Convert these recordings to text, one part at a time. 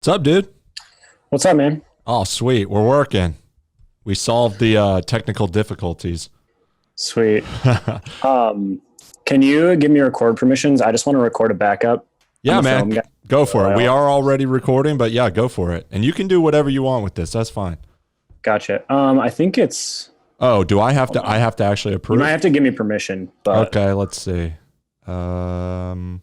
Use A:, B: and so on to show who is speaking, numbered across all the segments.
A: What's up, dude?
B: What's up, man?
A: Oh, sweet. We're working. We solved the technical difficulties.
B: Sweet. Um, can you give me record permissions? I just want to record a backup. I'm
A: Yeah,
B: a
A: man.
B: film guy.
A: Go
B: So
A: for it. We are already recording, but yeah, go for it. And you can do whatever you want with this. That's fine.
B: gotcha. I think it's.
A: Oh, do I have
B: Hold
A: to I
B: on.
A: have to actually
B: You might
A: approve?
B: have to give me permission, but
A: Okay, let's see. Um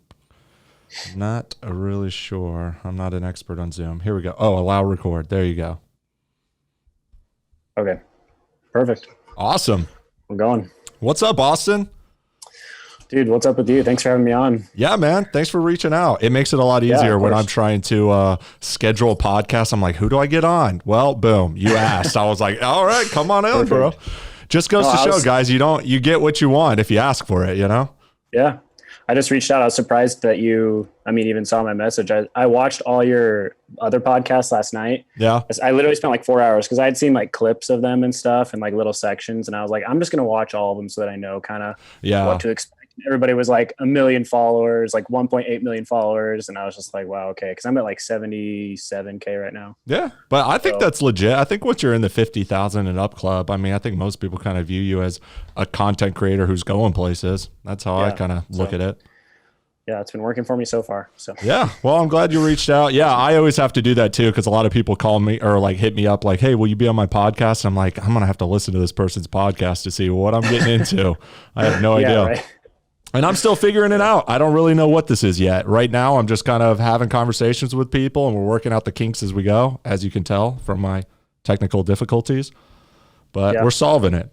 A: Not really sure. I'm not an expert on Zoom. Here we go. Oh, allow record. There you go.
B: okay, perfect.
A: Awesome.
B: We're going,
A: What's up, Austin?
B: dude. What's up with you? Thanks for having me on.
A: Yeah, man. Thanks for reaching out. It makes it a lot
B: Yeah,
A: easier
B: of
A: when I'm
B: course.
A: trying to schedule a podcast. I'm like, who do I get on? Well, boom, you asked. I was like, all right, come on in, bro.
B: Perfect.
A: Just goes
B: No,
A: to
B: I
A: show,
B: was.
A: guys, you get what you want if you ask for it, you know?
B: Yeah, I just reached out. I was surprised that you. I mean, even saw my message. I watched all your other podcasts last night.
A: Yeah.
B: I literally spent like 4 hours because I had seen like clips of them and stuff and like little sections, and I was like, I'm just gonna watch all of them so that I know kind of
A: Yeah.
B: what to expect. Everybody was like 1 million followers, like 1.8 million followers, and I was just like, wow, okay, because I'm at like 77K right now.
A: Yeah. But I think
B: So
A: that's legit. I think once you're in the 50,000 and up club, I mean, I think most people kind of view you as a content creator who's going places. That's how I
B: yeah,
A: kind of look
B: so
A: at it.
B: yeah, it's been working for me so far. So
A: Yeah. Well, I'm glad you reached out. Yeah. I always have to do that too because a lot of people call me or like hit me up like, hey, will you be on my podcast? I'm like, I'm going to have to listen to this person's podcast to see what I'm getting into. I have no
B: yeah,
A: idea.
B: right.
A: And I'm still figuring it out. I don't really know what this is yet. Right now, I'm just kind of having conversations with people and we're working out the kinks as we go, as you can tell from my technical difficulties, but
B: Yeah,
A: we're solving it.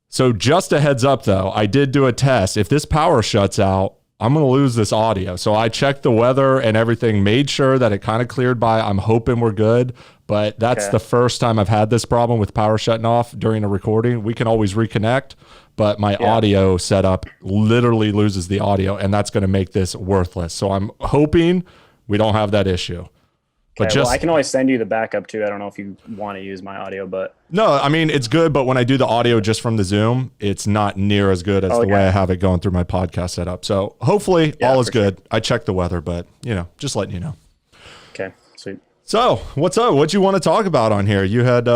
A: So just a heads up though, I did do a test. If this power shuts out, I'm going to lose this audio. So I checked the weather and everything, made sure that it kind of cleared by. I'm hoping we're good, but that's
B: okay,
A: the first time I've had this problem with power shutting off during a recording. We can always reconnect, but my
B: yeah.
A: audio setup literally loses the audio and that's going to make this worthless. So I'm hoping we don't have that issue. But
B: Okay, well, I
A: just
B: can always send you the backup too. I don't know if you want to use my audio, but
A: no, I mean, it's good, but when I do the audio just from the Zoom, it's not near as good as the
B: okay,
A: way I have it going through my podcast setup. So hopefully
B: yeah,
A: all is
B: for sure.
A: good. I checked the weather, but just letting you know.
B: Okay, sweet.
A: So what's up? What you want to talk about on here? You had,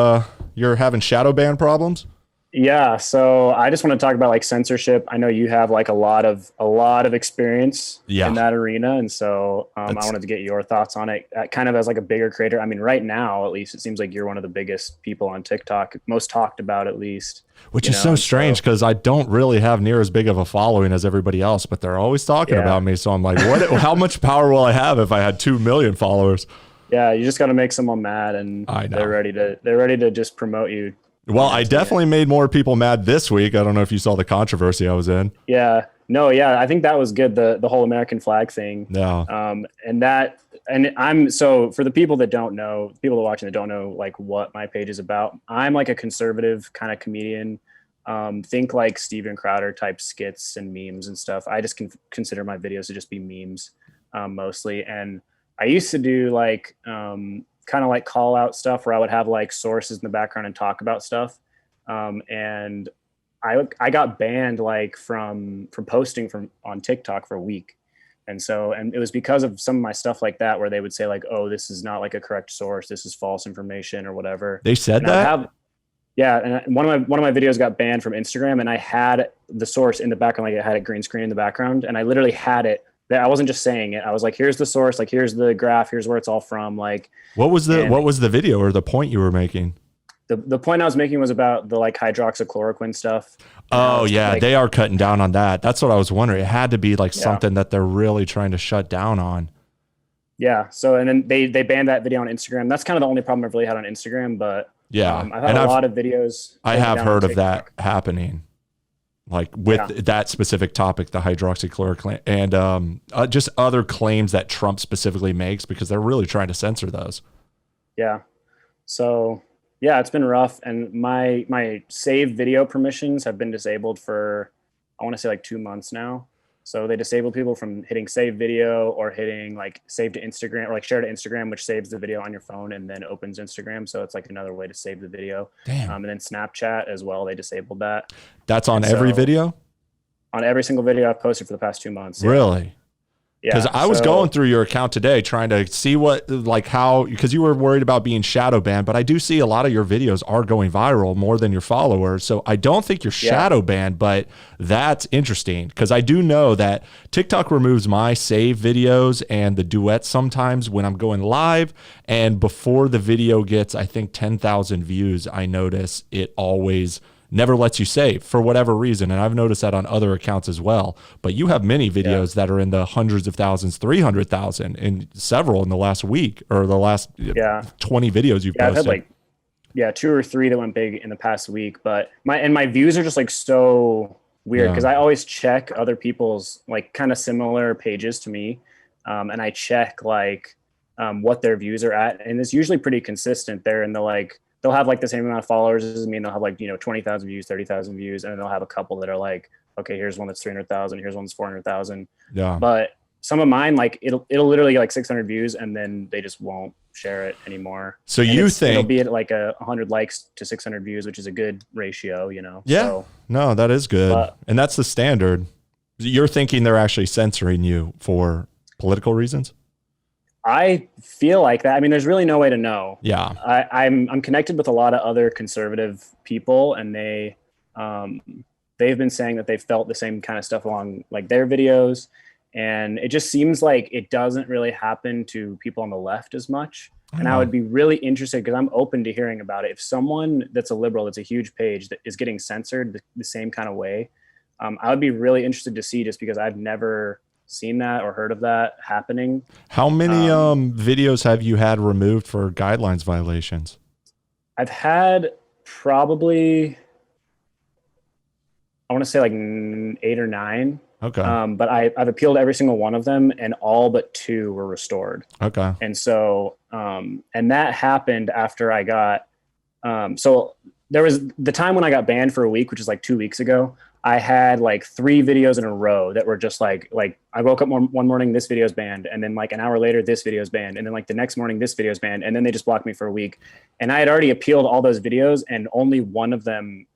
A: you're having shadow ban problems?
B: Yeah, so I just want to talk about like censorship. I know you have like a lot of experience
A: Yeah.
B: in that arena, and so I
A: That's,
B: wanted to get your thoughts on it, kind of as like a bigger creator. I mean, right now, at least, it seems like you're one of the biggest people on TikTok, most talked about, at least.
A: which is so
B: And
A: strange
B: so
A: because I don't really have near as big of a following as everybody else, but they're always talking
B: yeah,
A: about me. So I'm like, what, how much power will I have if I had 2 million followers?
B: yeah, you just got to make someone mad, and
A: I
B: they're
A: know.
B: ready to just promote you.
A: Well, I
B: Until the end.
A: definitely made more people mad this week. I don't know if you saw the controversy I was in.
B: Yeah, no, yeah, I think that was good. The whole American flag thing.
A: Yeah.
B: And that, and I'm so for the people that don't know, people that are watching that don't know like what my page is about. I'm like a conservative kind of comedian. Think like Steven Crowder type skits and memes and stuff. I just consider my videos to just be memes mostly. And I used to do like kind of like call out stuff where I would have like sources in the background and talk about stuff. And I got banned like from posting from on TikTok for a week. And it was because of some of my stuff like that, where they would say like, oh, this is not like a correct source. This is false information or whatever.
A: They said
B: And I would
A: that?
B: have, yeah. And one of my videos got banned from Instagram, and I had the source in the background. Like, I had a green screen in the background, and I literally had it there. I wasn't just saying it. I was like, here's the source. Like, here's the graph. Here's where it's all from. Like, and
A: What was the video or the point you were making?
B: the point I was making was about the like hydroxychloroquine stuff and how
A: Oh
B: it's
A: yeah,
B: like,
A: they are cutting down on that. That's what I was wondering. It had to be like
B: yeah.
A: something that they're really trying to shut down on.
B: Yeah. So, and then they banned that video on Instagram. That's kind of the only problem I've really had on Instagram, but
A: Yeah.
B: I've had
A: And
B: a lot of videos
A: I
B: taken
A: have
B: down on
A: heard of that
B: TikTok.
A: happening. Like with
B: Yeah.
A: that specific topic, the hydroxychloroquine and just other claims that Trump specifically makes because they're really trying to censor those.
B: Yeah. So yeah, it's been rough. And my save video permissions have been disabled for, I want to say like 2 months now. So they disable people from hitting save video or hitting like save to Instagram or like share to Instagram, which saves the video on your phone and then opens Instagram. So it's like another way to save the video.
A: Damn.
B: And then Snapchat as well, they disabled that.
A: That's on
B: And
A: every
B: so
A: video?
B: on every single video I've posted for the past 2 months. Yeah.
A: Really? Because I was going through your account today trying to see what, like how, because you were worried about being shadow banned, but I do see a lot of your videos are going viral more than your followers. So I don't think you're shadow banned, but that's interesting because I do know that TikTok removes my save videos and the duets sometimes when I'm going live. And before the video gets, I think, 10,000 views, I notice it always never lets you save for whatever reason. And I've noticed that on other accounts as well. But you have many videos that are in the hundreds of thousands, 300,000, and several in the last week or the last 20 videos you've posted.
B: I've had like 2 or 3 that went big in the past week. But my views are just like so weird because I always check other people's like kind of similar pages to me. And I check like what their views are at. And it's usually pretty consistent. They're in the like, they'll have like the same amount of followers as me, and they'll have like, 20,000 views, 30,000 views. And then they'll have a couple that are like, okay, here's one that's 300,000. Here's one that's 400,000.
A: Yeah.
B: But some of mine, like it'll literally get like 600 views and then they just won't share it anymore.
A: So
B: it'll be at like 100 likes to 600 views, which is a good ratio,
A: Yeah.
B: So,
A: no, that is good. And that's the standard. You're thinking they're actually censoring you for political reasons?
B: I feel like that. I mean, there's really no way to know.
A: Yeah.
B: I'm connected with a lot of other conservative people, and they've been saying that they've felt the same kind of stuff along like their videos. And it just seems like it doesn't really happen to people on the left as much. And I would be really interested because I'm open to hearing about it. If someone that's a liberal, that's a huge page that is getting censored the same kind of way, I would be really interested to see, just because I've never seen that or heard of that happening.
A: How many videos have you had removed for guidelines violations?
B: I've had probably, I want to say like 8 or 9.
A: Okay.
B: But I've appealed every single one of them, and all but 2 were restored.
A: Okay.
B: And so, and that happened after I got, so there was the time when I got banned for a week, which is like 2 weeks ago. I had like 3 videos in a row that were just like I woke up one morning, this video's banned. And then like an hour later, this video's banned. And then like the next morning, this video's banned. And then they just blocked me for a week. And I had already appealed all those videos, and only one of them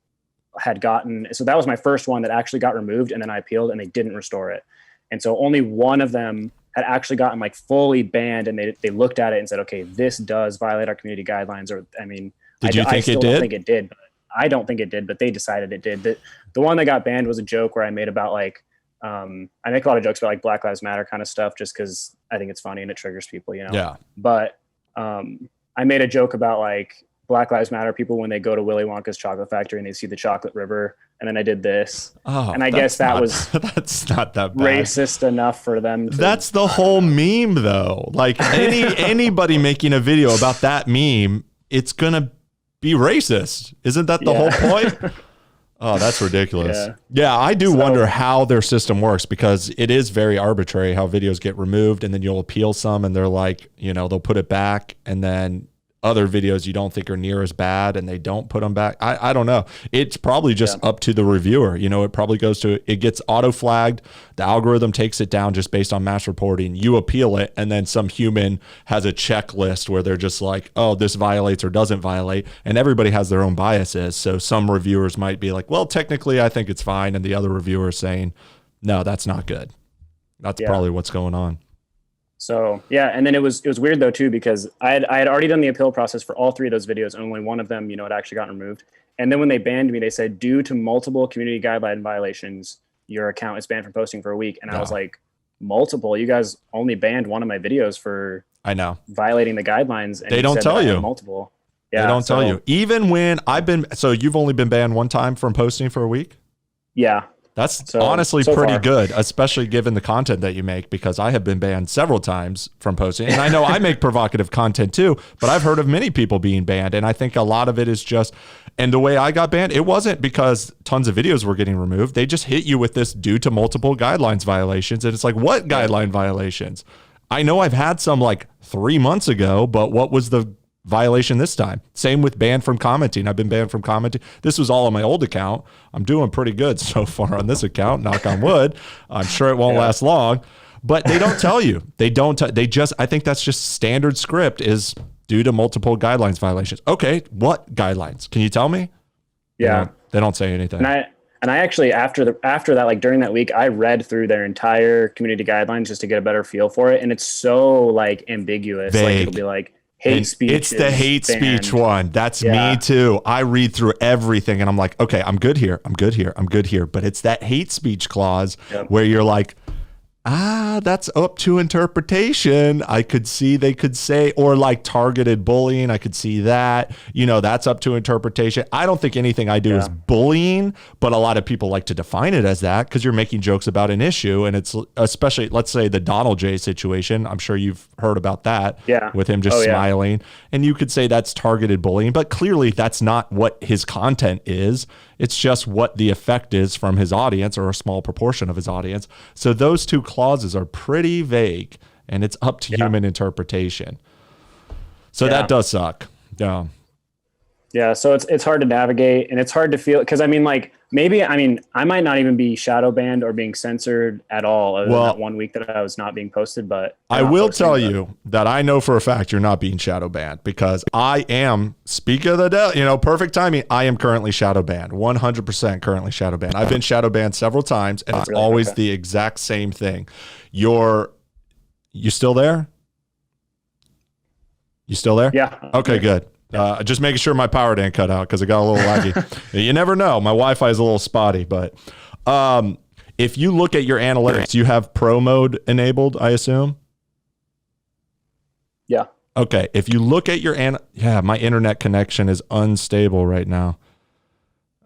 B: had gotten, so that was my first one that actually got removed, and then I appealed and they didn't restore it. And so only one of them had actually gotten like fully banned, and they looked at it and said, okay, this does violate our community guidelines. Or, I mean,
A: I still
B: don't think it did. But I don't think it did, but they decided it did. The one that got banned was a joke where I made about like, I make a lot of jokes about like Black Lives Matter kind of stuff, just because I think it's funny and it triggers people,
A: Yeah.
B: But I made a joke about like Black Lives Matter people when they go to Willy Wonka's chocolate factory and they see the chocolate river. And then I did this.
A: Oh,
B: and I guess that was
A: that's not that bad.
B: Racist enough for them.
A: That's the whole meme though. Like anybody making a video about that meme, it's going to be racist. Isn't that the whole point? Oh, that's ridiculous. Yeah, I do wonder how their system works, because it is very arbitrary how videos get removed, and then you'll appeal some and they're like, they'll put it back, and then other videos you don't think are near as bad and they don't put them back. I don't know. It's probably just up to the reviewer. It probably goes to, it gets auto flagged. The algorithm takes it down just based on mass reporting. You appeal it, and then some human has a checklist where they're just like, oh, this violates or doesn't violate. And everybody has their own biases. So some reviewers might be like, well, technically I think it's fine. And the other reviewer is saying, no, that's not good. That's probably what's going on.
B: So and then it was weird though too, because I had already done the appeal process for all 3 of those videos, and only one of them, had actually gotten removed. And then when they banned me, they said, due to multiple community guideline violations, your account is banned from posting for a week. And I was like, multiple? You guys only banned one of my videos for violating the guidelines. And
A: they don't tell you
B: multiple.
A: Yeah, they don't tell you. Even when so you've only been banned one time from posting for a week?
B: Yeah.
A: That's honestly pretty good, especially given the content that you make, because I have been banned several times from posting. And I know I make provocative content too, but I've heard of many people being banned. And I think a lot of it is just, and the way I got banned, it wasn't because tons of videos were getting removed. They just hit you with this due to multiple guidelines violations. And it's like, what guideline violations? I know I've had some like 3 months ago, but what was the violation this time? Same with banned from commenting. I've been banned from commenting. This was all on my old account. I'm doing pretty good so far on this account, knock on wood. I'm sure it won't last long, but they don't tell you. They don't. I think that's just standard script, is due to multiple guidelines violations. Okay, what guidelines? Can you tell me?
B: Yeah.
A: They don't say anything.
B: And And I actually, after that, like during that week, I read through their entire community guidelines just to get a better feel for it. And it's so like ambiguous. Like it'll
A: Vague.
B: be like hate
A: And
B: speech.
A: it's the hate speech
B: banned.
A: one. That's
B: Yeah.
A: me too. I read through everything and I'm like, okay, I'm good here. I'm good here. I'm good here. But it's that hate speech clause
B: Yep.
A: where you're like, that's up to interpretation. I could see they could say, or like targeted bullying. I could see that, that's up to interpretation. I don't think anything I do is bullying, but a lot of people like to define it as that because you're making jokes about an issue. And it's especially, let's say the Donald J situation. I'm sure you've heard about that with him just smiling. And you could say that's targeted bullying, but clearly that's not what his content is. It's just what the effect is from his audience or a small proportion of his audience. So those two clauses are pretty vague and it's up to human interpretation. So that does suck. Yeah.
B: Yeah. So it's hard to navigate and it's hard to feel because I might not even be shadow banned or being censored at all other than that 1 week that I was not being posted. But
A: I will tell you that I know for a fact you're not being shadow banned because I am, speak of the devil, perfect timing. I am currently shadow banned, 100% currently shadow banned. I've been shadow banned several times and it's always the exact same thing. You still there? You still there?
B: Yeah.
A: Okay, good. Just making sure my power didn't cut out because it got a little laggy. You never know. My Wi-Fi is a little spotty, but if you look at your analytics, you have pro mode enabled, I assume?
B: Yeah.
A: Okay. If you look at your my internet connection is unstable right now.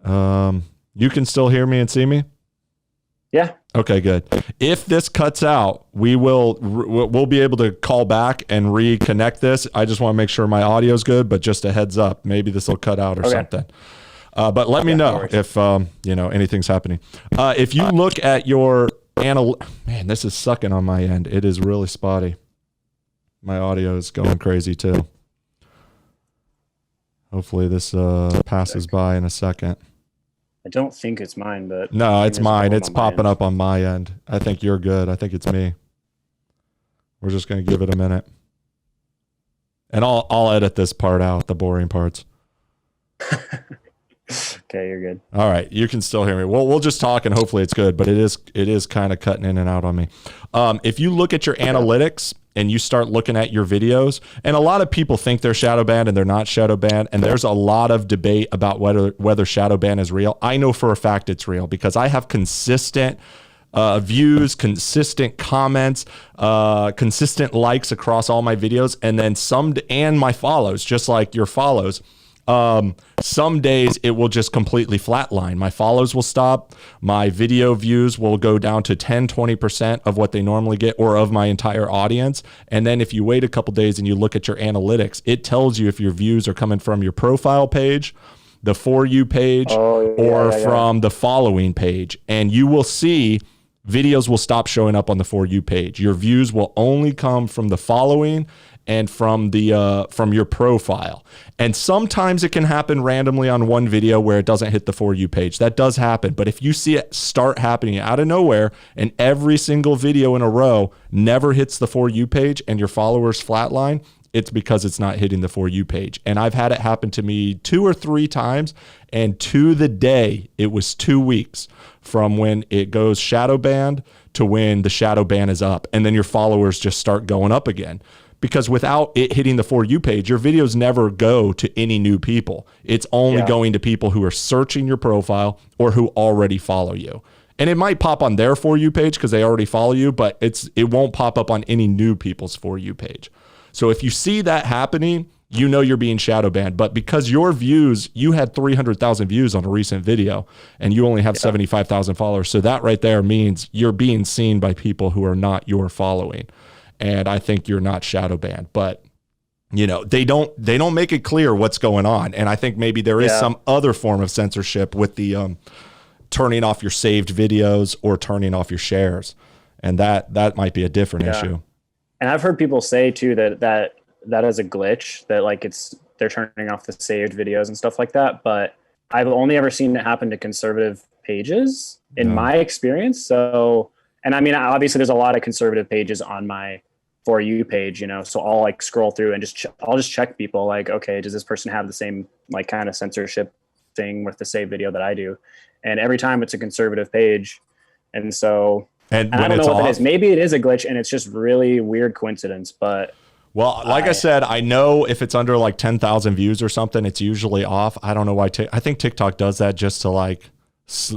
A: You can still hear me and see me?
B: Yeah.
A: Okay, good. If this cuts out, we'll be able to call back and reconnect this. I just want to make sure my audio is good, but just a heads up, maybe this will cut out or something. But let me know if anything's happening. If you look at your man, this is sucking on my end. It is really spotty. My audio is going crazy too. Hopefully this passes by in a second.
B: I don't think it's mine, but
A: no, it's mine. It's popping up on my end. I think you're good. I think it's me. We're just going to give it a minute. And I'll edit this part out, the boring parts.
B: Okay, you're good.
A: All right, you can still hear me. We'll just talk and hopefully it's good, but it is kind of cutting in and out on me. If you look at your analytics and you start looking at your videos, and a lot of people think they're shadow banned and they're not shadow banned, and there's a lot of debate about whether shadow ban is real. I know for a fact it's real because I have consistent views, consistent comments, consistent likes across all my videos, and then and my follows, just like your follows. Some days it will just completely flatline. My follows will stop. My video views will go down to 10, 20% of what they normally get or of my entire audience. And then if you wait a couple days and you look at your analytics, it tells you if your views are coming from your profile page, the For You page, from the following page. And you will see videos will stop showing up on the For You page. Your views will only come from the following and from your profile. And sometimes it can happen randomly on one video where it doesn't hit the For You page. That does happen. But if you see it start happening out of nowhere and every single video in a row never hits the For You page and your followers flatline, it's because it's not hitting the For You page. And I've had it happen to me 2 or 3 times. And to the day, it was 2 weeks from when it goes shadow banned to when the shadow ban is up. And then your followers just start going up again. Because without it hitting the For You page, your videos never go to any new people. It's only going to people who are searching your profile or who already follow you. And it might pop on their For You page because they already follow you, but it won't pop up on any new people's For You page. So if you see that happening, you know you're being shadow banned. But because your views, you had 300,000 views on a recent video and you only have 75,000 followers. So that right there means you're being seen by people who are not your following. And I think you're not shadow banned, but they don't make it clear what's going on. And I think maybe there is some other form of censorship with the turning off your saved videos or turning off your shares. And that might be a different issue.
B: And I've heard people say too that is a glitch, that like they're turning off the saved videos and stuff like that. But I've only ever seen it happen to conservative pages in my experience. So, and I mean, obviously there's a lot of conservative pages on my For You page, so I'll like scroll through and I'll just check people like, okay, does this person have the same like kind of censorship thing with the save video that I do, and every time it's a conservative page, and so
A: And
B: I
A: when
B: don't
A: it's
B: know what
A: off,
B: it is. Maybe it is a glitch, and it's just really weird coincidence. But
A: well, like I said, I know if it's under like 10,000 views or something, it's usually off. I don't know why. I think TikTok does that just to like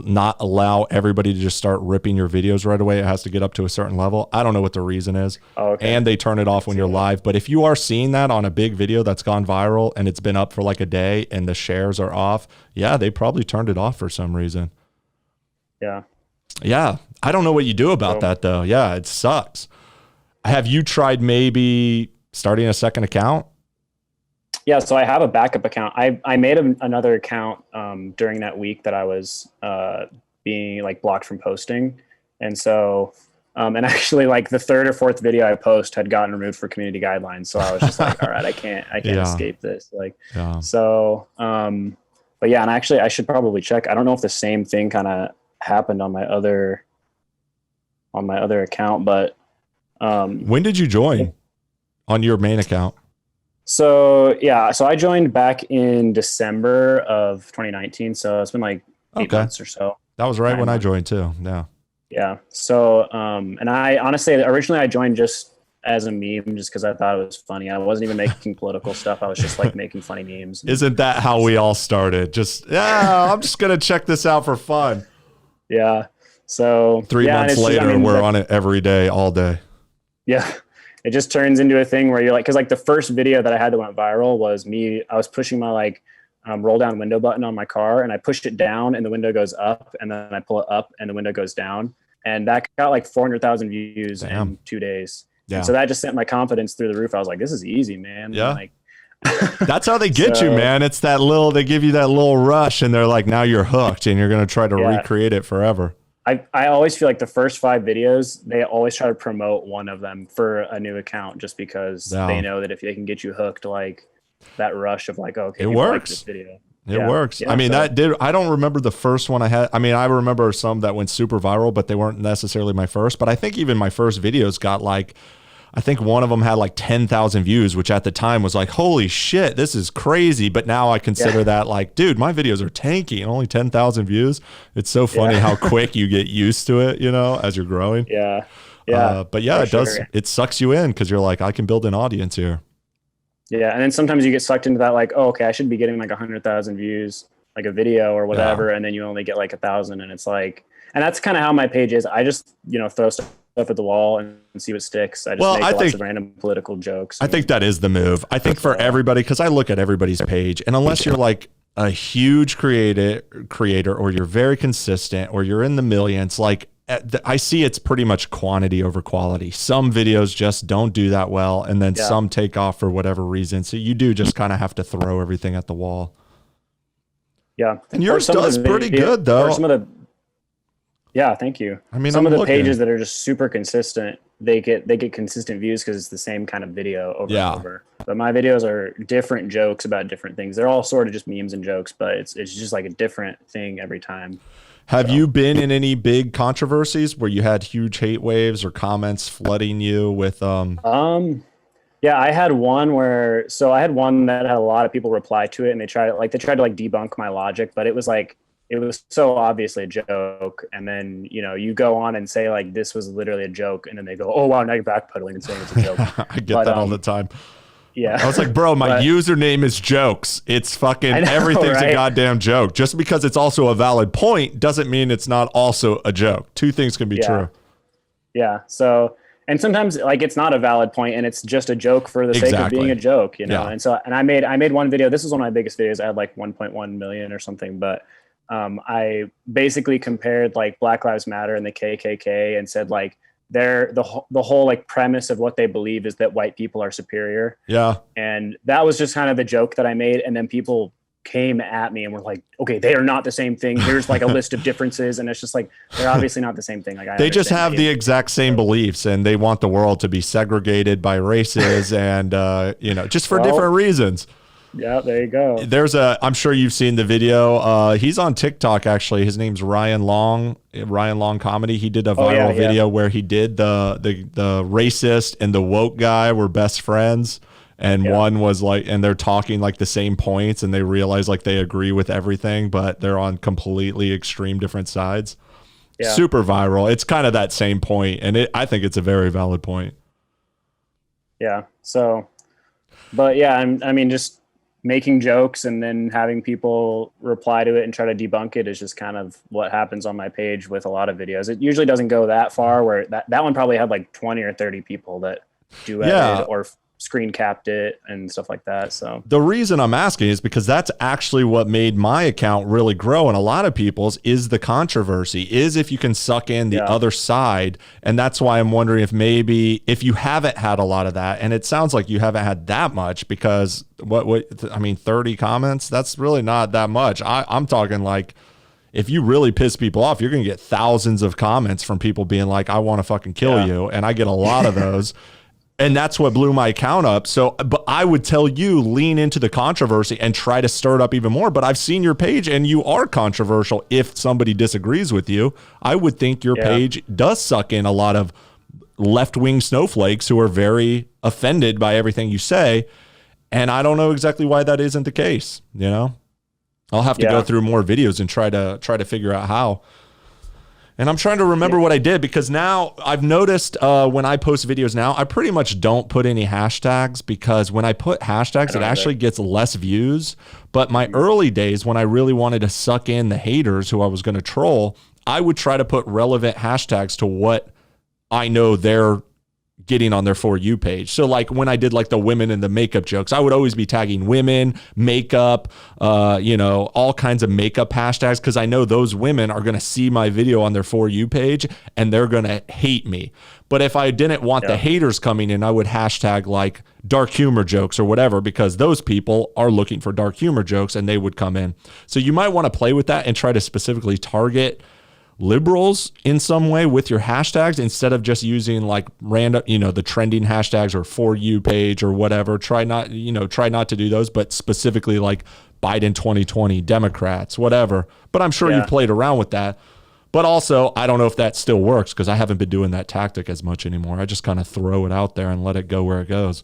A: not allow everybody to just start ripping your videos right away. It has to get up to a certain level. I don't know what the reason is.
B: Oh, okay.
A: And they turn it off when you're live. But if you are seeing that on a big video that's gone viral and it's been up for like a day and the shares are off, yeah, they probably turned it off for some reason.
B: yeah.
A: Yeah. I don't know what you do about that though. Yeah, it sucks. Have you tried maybe starting a second account?
B: Yeah, so I have a backup account. I made another account during that week that I was being like blocked from posting, and so and actually like the third or fourth video I post had gotten removed for community guidelines. So I was just like, all right, I can't escape this. Like, so but yeah, and actually I should probably check. I don't know if the same thing kind of happened on my other account, but
A: when did you join on your main account?
B: So I joined back in December of 2019. So it's been like 8 months or so.
A: That was right when I joined too. Yeah.
B: Yeah. So, and I honestly, originally I joined just as a meme, just because I thought it was funny. I wasn't even making political stuff. I was just like making funny memes.
A: Isn't that how we all started? Just, I'm just going to check this out for fun.
B: Yeah. So
A: 3 months later, we're on it every day, all day.
B: Yeah. It just turns into a thing where you're like, because like the first video that I had that went viral was me. I was pushing my like roll down window button on my car, and I pushed it down, and the window goes up, and then I pull it up, and the window goes down, and that got like 400,000 views in 2 days. Yeah. And so that just sent my confidence through the roof. I was like, this is easy, man.
A: Yeah.
B: Like,
A: that's how they get you, man. It's that little. They give you that little rush, and they're like, now you're hooked, and you're gonna try to recreate it forever.
B: I always feel like the first 5 videos, they always try to promote one of them for a new account, just because they know that if they can get you hooked, like that rush of like, okay,
A: it works.
B: Like this video.
A: It works. Yeah, I mean, I don't remember the first one I had. I mean, I remember some that went super viral, but they weren't necessarily my first. But I think even my first videos got like, I think one of them had like 10,000 views, which at the time was like, holy shit, this is crazy. But now I consider that like, dude, my videos are tanking, only 10,000 views. It's so funny how quick you get used to it, you know, as you're growing.
B: Yeah. Yeah.
A: But yeah, it does. It sucks you in because you're like, I can build an audience here.
B: Yeah. And then sometimes you get sucked into that, like, oh, okay, I should be getting like 100,000 views, like a video or whatever. And then you only get like 1,000. And it's like, and that's kind of how my page is. I just, throw stuff at the wall and see what sticks. I just make lots of random political jokes.
A: I think that is the move. I think for everybody, because I look at everybody's page, and unless you're like a huge creator or you're very consistent or you're in the millions, like I see it's pretty much quantity over quality. Some videos just don't do that well, and then some take off for whatever reason. So you do just kind of have to throw everything at the wall.
B: Yeah.
A: And yours does pretty good though.
B: Yeah, thank you.
A: I mean,
B: some of the pages that are just super consistent, they get consistent views because it's the same kind of video over and over. But my videos are different jokes about different things. They're all sort of just memes and jokes, but it's just like a different thing every time.
A: Have you been in any big controversies where you had huge hate waves or comments flooding you with
B: Yeah, I had one that had a lot of people reply to it, and they tried to debunk my logic, but it was so obviously a joke. And then, you go on and say like, this was literally a joke. And then they go, oh, wow, now you're backpedaling and saying it's a joke.
A: I get that all the time.
B: Yeah.
A: I was like, bro, my username is jokes. It's fucking everything's a goddamn joke. Just because it's also a valid point doesn't mean it's not also a joke. Two things can be true.
B: Yeah. So, and sometimes like it's not a valid point and it's just a joke for the sake of being a joke, And so, and I made one video. This was one of my biggest videos. I had like 1.1 million or something, but I basically compared like Black Lives Matter and the KKK and said like the whole like premise of what they believe is that white people are superior.
A: Yeah.
B: And that was just kind of the joke that I made. And then people came at me and were like, okay, they are not the same thing. Here's like a list of differences. And it's just like, they're obviously not the same thing. Like
A: they just have the exact same beliefs and they want the world to be segregated by races and, just for different reasons.
B: Yeah, there you go.
A: I'm sure you've seen the video. He's on TikTok, actually. His name's Ryan Long Comedy. He did a viral video where he did the racist and the woke guy were best friends. And
B: Yeah.
A: one was like, and they're talking like the same points and they realize like they agree with everything, but they're on completely extreme different sides.
B: Yeah.
A: Super viral. It's kind of that same point, and I think it's a very valid point.
B: Yeah. So, but yeah, I mean, just making jokes and then having people reply to it and try to debunk it is just kind of what happens on my page with a lot of videos. It usually doesn't go that far, where that one probably had like 20 or 30 people that duetted or screen capped it and stuff like that. So
A: the reason I'm asking is because that's actually what made my account really grow, and a lot of people's is the controversy, is if you can suck in the other side. And that's why I'm wondering if maybe if you haven't had a lot of that, and it sounds like you haven't had that much, because I mean 30 comments, that's really not that much. I'm talking like, if you really piss people off, you're going to get thousands of comments from people being like, I want to fucking kill you. And I get a lot of those. And that's what blew my account up. So, but I would tell you, lean into the controversy and try to stir it up even more. But I've seen your page and you are controversial if somebody disagrees with you. I would think your page does suck in a lot of left-wing snowflakes who are very offended by everything you say. And I don't know exactly why that isn't the case. You know, I'll have to go through more videos and try to figure out how. And I'm trying to remember what I did, because now I've noticed when I post videos now, I pretty much don't put any hashtags, because when I put hashtags, it actually gets less views. But my early days, when I really wanted to suck in the haters who I was going to troll, I would try to put relevant hashtags to what I know they're getting on their For You page. So like when I did like the women and the makeup jokes, I would always be tagging women, makeup, all kinds of makeup hashtags, because I know those women are going to see my video on their For You page and they're going to hate me. But if I didn't want the haters coming in, I would hashtag like dark humor jokes or whatever, because those people are looking for dark humor jokes and they would come in. So you might want to play with that and try to specifically target liberals in some way with your hashtags, instead of just using like random, the trending hashtags or For You page or whatever. Try not to do those, but specifically like Biden 2020, Democrats, whatever. But I'm sure you've played around with that. But also, I don't know if that still works, because I haven't been doing that tactic as much anymore. I just kind of throw it out there and let it go where it goes.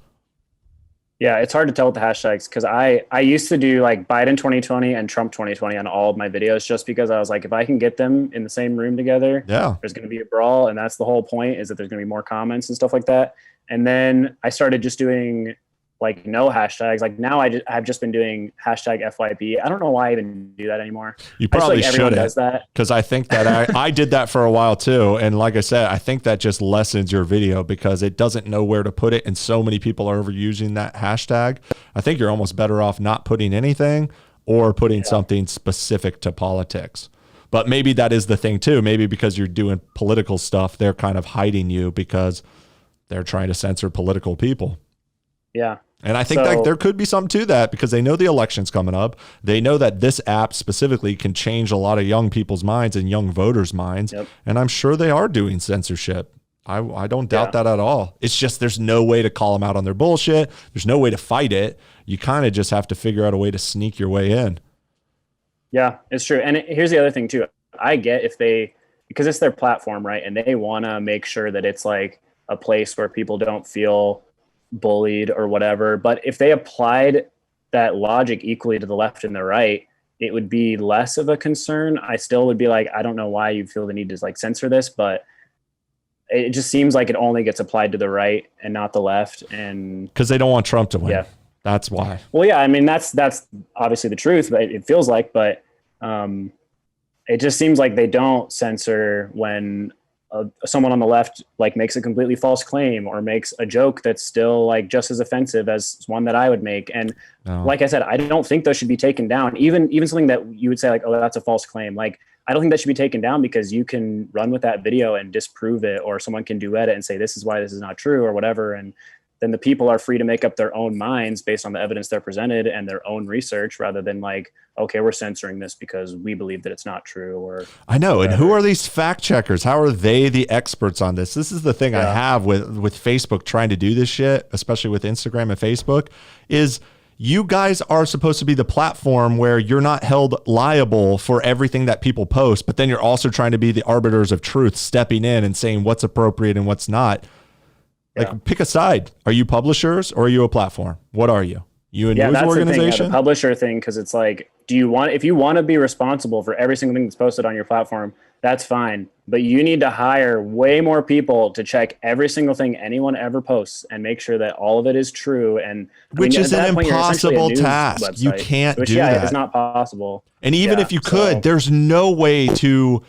B: Yeah, it's hard to tell with the hashtags, because I used to do like Biden 2020 and Trump 2020 on all of my videos, just because I was like, if I can get them in the same room together, there's going to be a brawl. And that's the whole point, is that there's going to be more comments and stuff like that. And then I started just doing like no hashtags. Like now I've just been doing hashtag FYP. I don't know why I even do that anymore.
A: You probably
B: shouldn't, does that,
A: because I think that I did that for a while too. And like I said, I think that just lessens your video, because it doesn't know where to put it. And so many people are overusing that hashtag. I think you're almost better off not putting anything, or putting something specific to politics. But maybe that is the thing too. Maybe because you're doing political stuff, they're kind of hiding you because they're trying to censor political people.
B: Yeah.
A: And I think that there could be something to that, because they know the election's coming up. They know that this app specifically can change a lot of young people's minds and young voters' minds. Yep. And I'm sure they are doing censorship. I don't doubt that at all. It's just there's no way to call them out on their bullshit. There's no way to fight it. You kind of just have to figure out a way to sneak your way in.
B: Yeah, it's true. And here's the other thing too. I get because it's their platform, right? And they want to make sure that it's like a place where people don't feel bullied or whatever. But if they applied that logic equally to the left and the right, it would be less of a concern. I still would be like, I don't know why you feel the need to like censor this, but it just seems like it only gets applied to the right and not the left. And
A: because they don't want Trump to win. Yeah. That's why.
B: Well, yeah, I mean, that's obviously the truth, but it feels like, but it just seems like they don't censor when someone on the left like makes a completely false claim or makes a joke that's still like just as offensive as one that I would make. And like I said, I don't think those should be taken down. Even something that you would say like, oh, that's a false claim. Like, I don't think that should be taken down, because you can run with that video and disprove it, or someone can duet it and say, this is why this is not true or whatever. And then the people are free to make up their own minds based on the evidence they're presented and their own research, rather than like, okay, we're censoring this because we believe that it's not true. Or
A: I know. Whatever. And who are these fact checkers? How are they the experts on this? This is the thing I have with Facebook trying to do this shit, especially with Instagram and Facebook, is you guys are supposed to be the platform where you're not held liable for everything that people post, but then you're also trying to be the arbiters of truth, stepping in and saying what's appropriate and what's not.
B: Yeah.
A: Like, pick a side. Are you publishers or are you a platform? What are you? You a news
B: That's
A: organization?
B: the thing, the publisher thing, because it's like, if you want to be responsible for every single thing that's posted on your platform, that's fine. But you need to hire way more people to check every single thing anyone ever posts and make sure that all of it is true. And
A: which is an impossible task.
B: Website,
A: you can't do that.
B: It's not possible.
A: And even if you could, there's no way to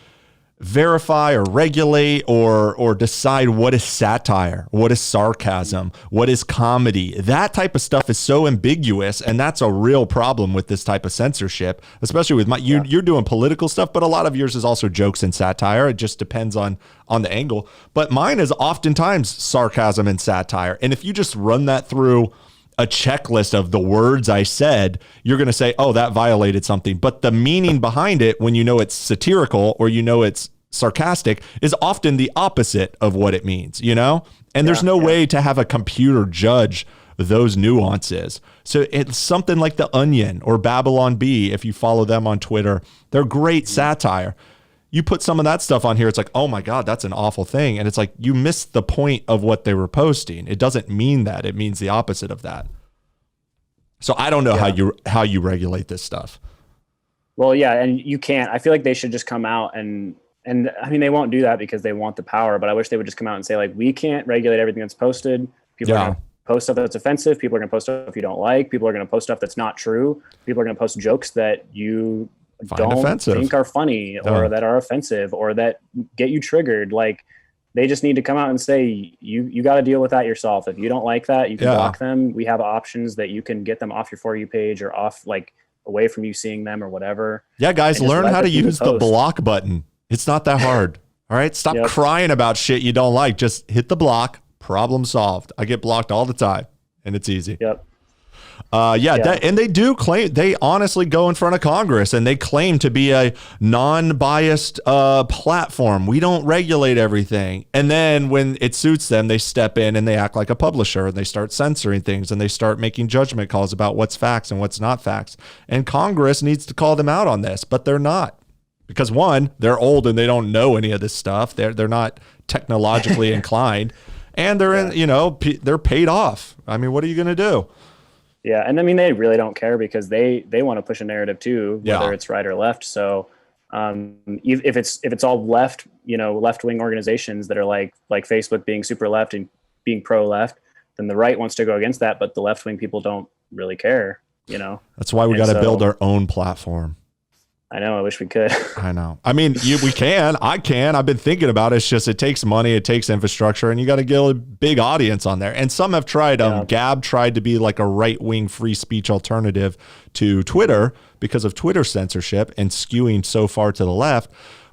A: verify or regulate or decide what is satire, what is sarcasm, what is comedy. That type of stuff is so ambiguous, and that's a real problem with this type of censorship, especially with you're doing political stuff, but a lot of yours is also jokes and satire. It just depends on the angle. But mine is oftentimes sarcasm and satire. And if you just run that through a checklist of the words I said, you're going to say, oh, that violated something. But the meaning behind it, when you know it's satirical or you know it's sarcastic, is often the opposite of what it means, you know? And there's no way to have a computer judge those nuances. So it's something like The Onion or Babylon Bee, if you follow them on Twitter. They're great satire. You put some of that stuff on here, it's like, oh my God, that's an awful thing. And it's like, you missed the point of what they were posting. It doesn't mean that. It means the opposite of that. So I don't know how you regulate this stuff.
B: Well, yeah, and you can't. I feel like they should just come out and I mean, they won't do that because they want the power, but I wish they would just come out and say, like, we can't regulate everything that's posted. People are going to post stuff that's offensive. People are going to post stuff you don't like. People are going to post stuff that's not true. People are going to post jokes that you don't think are funny or that are offensive or that get you triggered. Like, they just need to come out and say, you got to deal with that yourself. If you don't like that, you can block them. We have options that you can get them off your For You page or off, like, away from you seeing them or whatever.
A: Yeah, guys, learn how to use the block button. It's not that hard. All right. Stop crying about shit you don't like. Just hit the block. Problem solved. I get blocked all the time and it's easy.
B: Yep.
A: And they do claim, they honestly go in front of Congress and they claim to be a non-biased platform. We don't regulate everything. And then when it suits them, they step in and they act like a publisher and they start censoring things and they start making judgment calls about what's facts and what's not facts. And Congress needs to call them out on this, but they're not. Because one, they're old and they don't know any of this stuff. They're not technologically inclined, and they're they're paid off. I mean, what are you going to do?
B: Yeah, and I mean, they really don't care because they want to push a narrative too, whether it's right or left. So if it's all left, left-wing organizations that are like Facebook being super left and being pro-left, then the right wants to go against that, but the left-wing people don't really care.
A: That's why we got to build our own platform.
B: I know. I wish we could.
A: I know. I mean, we can. I can. I've been thinking about it. It's just it takes money, it takes infrastructure, and you got to get a big audience on there. And some have tried. Gab tried to be like a right-wing free speech alternative to Twitter because of Twitter censorship and skewing so far to the left.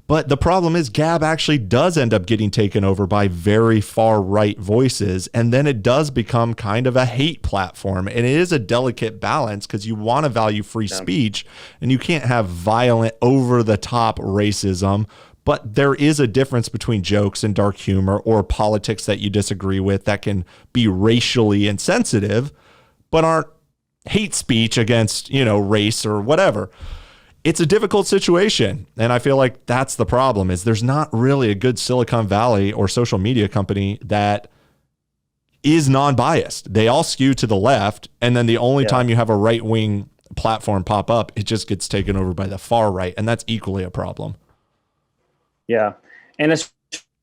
A: But the problem is Gab actually does end up getting taken over by very far right voices. And then it does become kind of a hate platform. And it is a delicate balance because you want to value free speech and you can't have violent, over the top racism. But there is a difference between jokes and dark humor or politics that you disagree with that can be racially insensitive, but aren't hate speech against, race or whatever. It's a difficult situation. And I feel like that's the problem is there's not really a good Silicon Valley or social media company that is non-biased. They all skew to the left. And then the only time you have a right-wing platform pop up, it just gets taken over by the far right. And that's equally a problem.
B: Yeah. And it's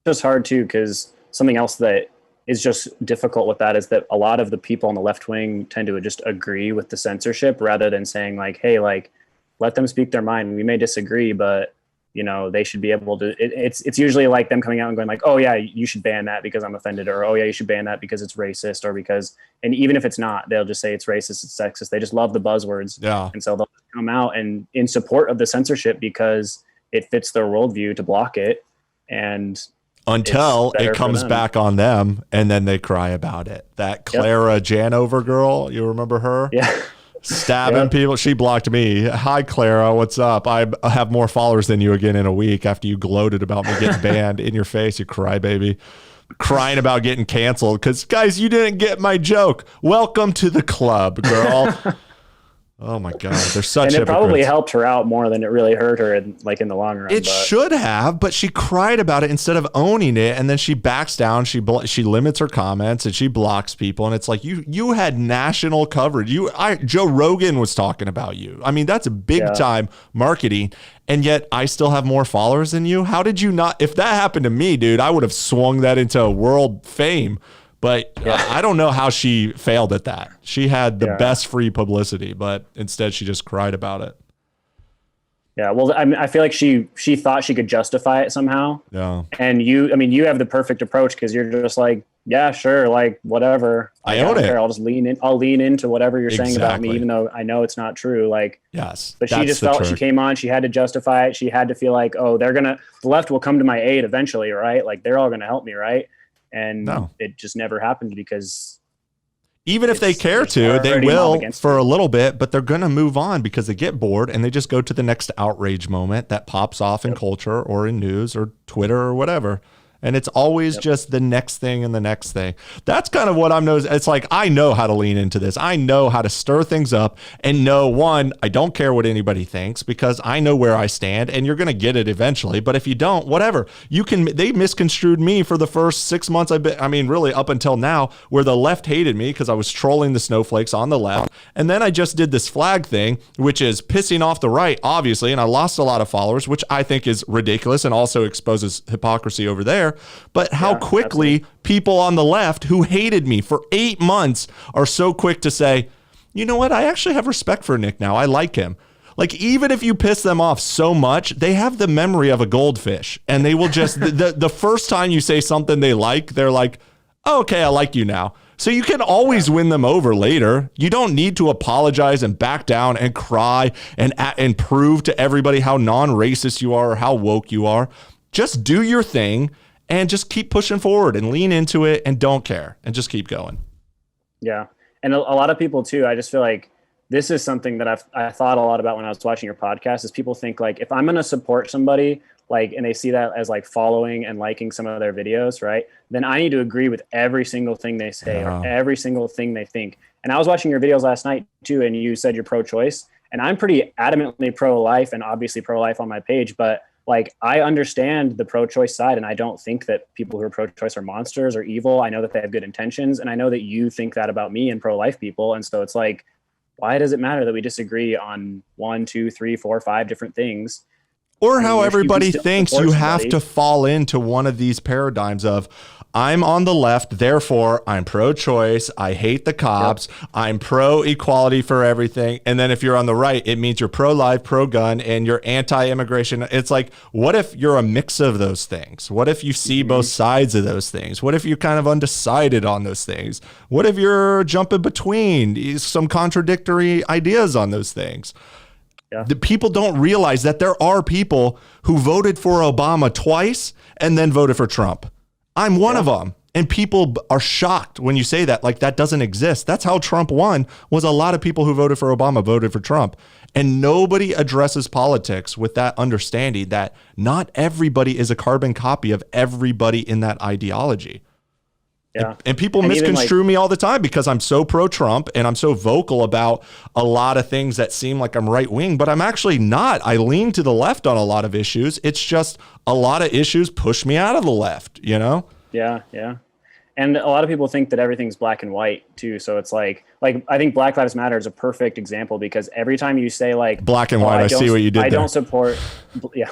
B: just hard too, because something else that is just difficult with that is that a lot of the people on the left wing tend to just agree with the censorship rather than saying like, hey, like, let them speak their mind. We may disagree, but they should be able to. It's usually like them coming out and going like, "Oh yeah, you should ban that because I'm offended," or "Oh yeah, you should ban that because it's racist," or because. And even if it's not, they'll just say it's racist, it's sexist. They just love the buzzwords, and so they'll come out and in support of the censorship because it fits their worldview to block it. And
A: until it comes back on them, and then they cry about it. That Clara Janover girl, you remember her?
B: Yeah.
A: Stabbing people. She blocked me. Hi, Clara. What's up? I have more followers than you again in a week after you gloated about me getting banned in your face, you crybaby. Crying about getting canceled because, guys, you didn't get my joke. Welcome to the club, girl. Oh my God, they're such
B: And it
A: hypocrites.
B: probably helped her out more than it really hurt her in the long run.
A: It should have, but she cried about it instead of owning it, and then she backs down. She limits her comments and she blocks people, and it's like you had national coverage. Joe Rogan was talking about you. I mean, that's a big time marketing, and yet I still have more followers than you. How did you not? If that happened to me, dude, I would have swung that into world fame. But I don't know how she failed at that. She had the best free publicity, but instead she just cried about it.
B: Yeah, well, I feel like she thought she could justify it somehow.
A: Yeah.
B: And you have the perfect approach because you're just like, yeah, sure, like whatever.
A: I own it.
B: I'll just lean in. I'll lean into whatever you're saying about me, even though I know it's not true. Like,
A: yes.
B: But she just felt she came on. She had to justify it. She had to feel like, oh, the left will come to my aid eventually, right? Like they're all gonna help me, right? And it just never happened because
A: even if they care to, they will for a little bit, but they're going to move on because they get bored and they just go to the next outrage moment that pops off in culture or in news or Twitter or whatever. And it's always just the next thing and the next thing. That's kind of what I'm noticing. It's like, I know how to lean into this. I know how to stir things up and know, one, I don't care what anybody thinks because I know where I stand and you're going to get it eventually. But if you don't, whatever, they misconstrued me for the first 6 months. Really up until now, where the left hated me because I was trolling the snowflakes on the left. And then I just did this flag thing, which is pissing off the right, obviously. And I lost a lot of followers, which I think is ridiculous and also exposes hypocrisy over there. But how quickly people on the left who hated me for 8 months are so quick to say, you know what? I actually have respect for Nick now. I like him. Like, even if you piss them off so much, they have the memory of a goldfish and they will just, the first time you say something they like, they're like, oh, okay, I like you now. So you can always win them over later. You don't need to apologize and back down and cry and prove to everybody how non-racist you are or how woke you are. Just do your thing. And just keep pushing forward and lean into it and don't care and just keep going.
B: Yeah. And a lot of people too, I just feel like this is something that I thought a lot about when I was watching your podcast is people think like, if I'm going to support somebody, like, and they see that as like following and liking some of their videos, right? Then I need to agree with every single thing they say or every single thing they think. And I was watching your videos last night too, and you said you're pro-choice, and I'm pretty adamantly pro-life and obviously pro-life on my page, but like, I understand the pro-choice side, and I don't think that people who are pro-choice are monsters or evil. I know that they have good intentions, and I know that you think that about me and pro-life people. And so it's like, why does it matter that we disagree on 1, 2, 3, 4, 5 different things?
A: Or how everybody thinks you have to fall into one of these paradigms of, I'm on the left, therefore I'm pro-choice, I hate the cops, I'm pro-equality for everything. And then if you're on the right, it means you're pro-life, pro-gun, and you're anti-immigration. It's like, what if you're a mix of those things? What if you see both sides of those things? What if you're kind of undecided on those things? What if you're jumping between some contradictory ideas on those things? Yeah. The people don't realize that there are people who voted for Obama twice and then voted for Trump. I'm one of them. And people are shocked when you say that, like that doesn't exist. That's how Trump won, was a lot of people who voted for Obama voted for Trump. And nobody addresses politics with that understanding that not everybody is a carbon copy of everybody in that ideology. Yeah. And people misconstrue me all the time because I'm so pro-Trump and I'm so vocal about a lot of things that seem like I'm right-wing, but I'm actually not. I lean to the left on a lot of issues. It's just a lot of issues push me out of the left, you know?
B: Yeah, yeah. And a lot of people think that everything's black and white too. So it's like I think Black Lives Matter is a perfect example because every time you say like
A: black and white, I see what you did there.
B: I don't support, yeah,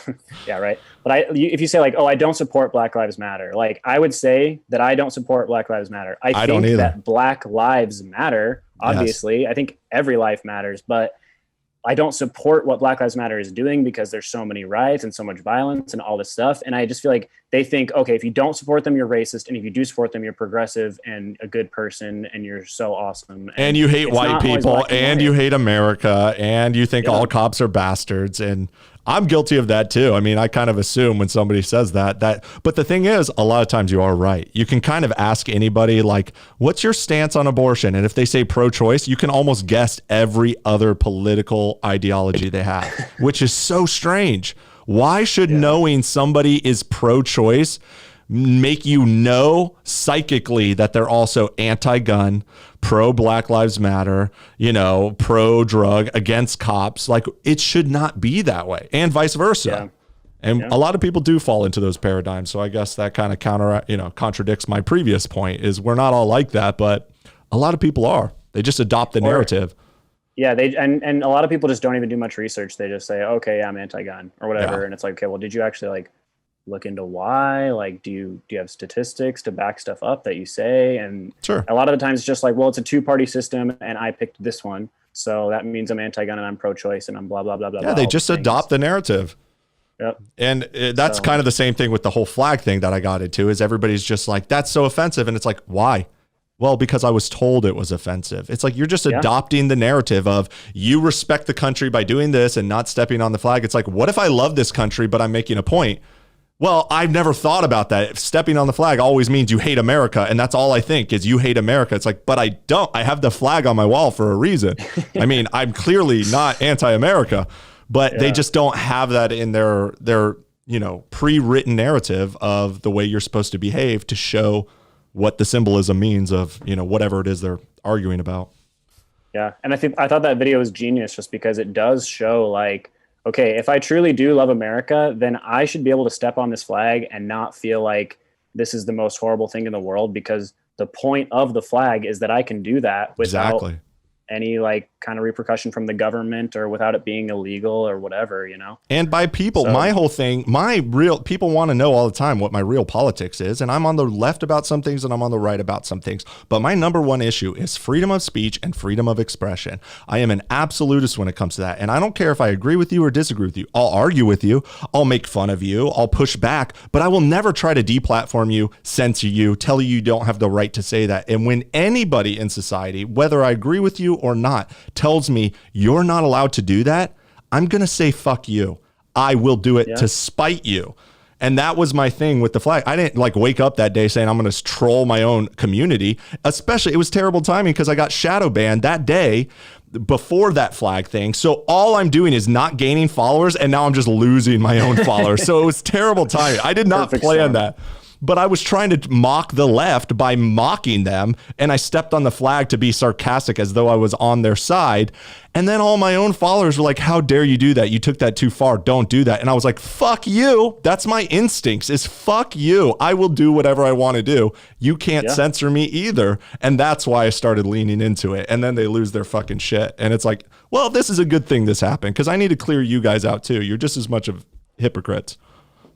B: right. But if you say like, oh, I don't support Black Lives Matter, like I would say that I don't support Black Lives Matter. I think that Black Lives Matter. Obviously, yes. I think every life matters, but I don't support what Black Lives Matter is doing because there's so many riots and so much violence and all this stuff. And I just feel like they think, okay, if you don't support them, you're racist. And if you do support them, you're progressive and a good person and you're so awesome.
A: And you hate white people and you hate America and you think all cops are bastards. And I'm guilty of that too. I mean, I kind of assume when somebody says that, but the thing is, a lot of times you are right. You can kind of ask anybody like, what's your stance on abortion? And if they say pro-choice, you can almost guess every other political ideology they have, which is so strange. Why should knowing somebody is pro-choice make you know psychically that they're also anti-gun, pro Black Lives Matter, pro drug, against cops. Like, it should not be that way, and vice versa.
B: Yeah.
A: And a lot of people do fall into those paradigms. So I guess that kind of contradicts my previous point, is we're not all like that, but a lot of people are. They just adopt the narrative.
B: Yeah, and a lot of people just don't even do much research. They just say, okay, I'm anti-gun or whatever. Yeah. And it's like, okay, well, did you actually like look into why? Like, do you have statistics to back stuff up that you say? And
A: sure.
B: A lot of the times it's just like, well, it's a two-party system and I picked this one. So that means I'm anti-gun and I'm pro-choice and I'm blah, blah, blah, blah.
A: Yeah, they just adopt the narrative.
B: Yep.
A: And that's kind of the same thing with the whole flag thing that I got into, is everybody's just like, that's so offensive. And it's like, why? Well, because I was told it was offensive. It's like, you're just adopting the narrative of, you respect the country by doing this and not stepping on the flag. It's like, what if I love this country, but I'm making a point? Well, I've never thought about that. If stepping on the flag always means you hate America, and that's all I think is you hate America. It's like, but I don't. I have the flag on my wall for a reason. I mean, I'm clearly not anti-America, but they just don't have that in their pre-written narrative of the way you're supposed to behave to show what the symbolism means of, whatever it is they're arguing about.
B: Yeah. And I thought that video was genius just because it does show, like, okay, if I truly do love America, then I should be able to step on this flag and not feel like this is the most horrible thing in the world, because the point of the flag is that I can do that without any like kind of repercussion from the government or without it being illegal or whatever, And by people,
A: my whole thing, people want to know all the time what my real politics is. And I'm on the left about some things and I'm on the right about some things. But my number one issue is freedom of speech and freedom of expression. I am an absolutist when it comes to that. And I don't care if I agree with you or disagree with you. I'll argue with you. I'll make fun of you. I'll push back, but I will never try to deplatform you, censor you, tell you don't have the right to say that. And when anybody in society, whether I agree with you or not, tells me you're not allowed to do that, I'm going to say, fuck you. I will do it to spite you. And that was my thing with the flag. I didn't like wake up that day saying I'm going to troll my own community. Especially, it was terrible timing because I got shadow banned that day before that flag thing. So all I'm doing is not gaining followers, and now I'm just losing my own followers. So it was terrible timing. I did not plan that. But I was trying to mock the left by mocking them, and I stepped on the flag to be sarcastic as though I was on their side. And then all my own followers were like, how dare you do that? You took that too far. Don't do that. And I was like, fuck you. That's my instincts, is fuck you. I will do whatever I want to do. You can't censor me either. And that's why I started leaning into it. And then they lose their fucking shit. And it's like, well, this is a good thing this happened, because I need to clear you guys out too. You're just as much of hypocrites.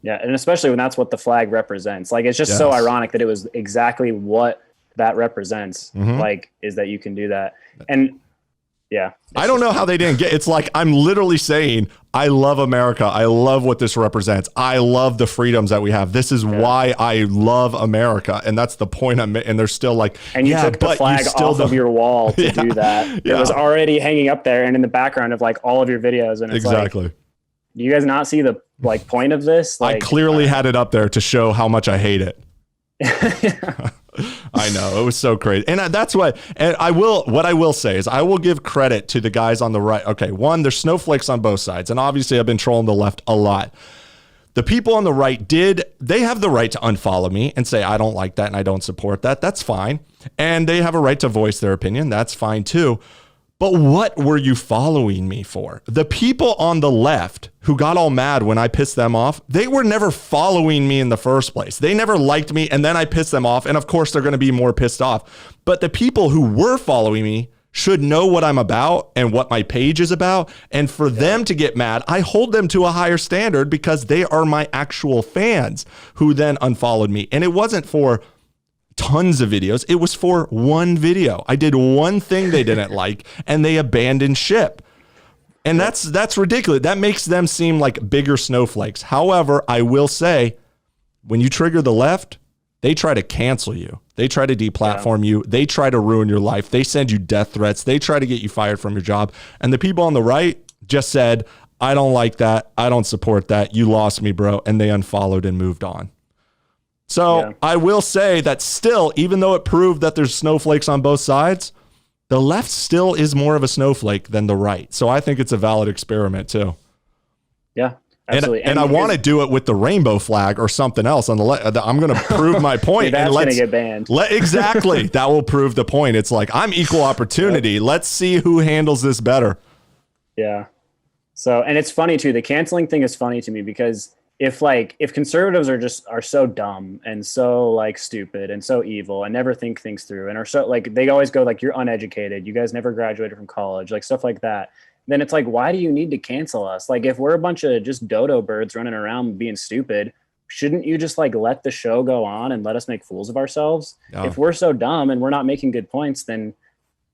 B: Yeah, and especially when that's what the flag represents. Like, it's just so ironic that it was exactly what that represents, like, is that you can do that. And I don't
A: know how they didn't get, it's like, I'm literally saying, I love America. I love what this represents. I love the freedoms that we have. This is why I love America. And that's the point I'm making. And they're still like,
B: and you took the flag off of your wall to do that. It was already hanging up there and in the background of like all of your videos. And it's like, do you guys not see the like point of this? Like,
A: I clearly had it up there to show how much I hate it. I know, it was so crazy. And that's what I will say is I will give credit to the guys on the right. Okay, one, there's snowflakes on both sides. And obviously I've been trolling the left a lot. The people on the right they have the right to unfollow me and say, I don't like that and I don't support that. That's fine. And they have a right to voice their opinion. That's fine too. But what were you following me for? The people on the left who got all mad when I pissed them off, they were never following me in the first place. They never liked me, and then I pissed them off, and of course they're going to be more pissed off. But the people who were following me should know what I'm about and what my page is about. And for them to get mad, I hold them to a higher standard because they are my actual fans who then unfollowed me. And it wasn't for tons of videos. It was for one video. I did one thing they didn't like and they abandoned ship. And that's ridiculous. That makes them seem like bigger snowflakes. However, I will say, when you trigger the left, they try to cancel you. They try to deplatform you. They try to ruin your life. They send you death threats. They try to get you fired from your job. And the people on the right just said, I don't like that. I don't support that. You lost me, bro. And they unfollowed and moved on. So I will say that still, even though it proved that there's snowflakes on both sides, the left still is more of a snowflake than the right. So I think it's a valid experiment too.
B: Yeah. Absolutely.
A: And I want to do it with the rainbow flag or something else on I'm going to prove my point.
B: That's
A: and
B: going to get banned.
A: Exactly. That will prove the point. It's like, I'm equal opportunity. Yep. Let's see who handles this better.
B: Yeah. So, and it's funny too. The canceling thing is funny to me because if conservatives are so dumb and so like stupid and so evil and never think things through and are so like, they always go like, you're uneducated. You guys never graduated from college, like stuff like that. Then it's like, why do you need to cancel us? Like, if we're a bunch of just dodo birds running around being stupid, shouldn't you just like let the show go on and let us make fools of ourselves? Oh. If we're so dumb and we're not making good points, then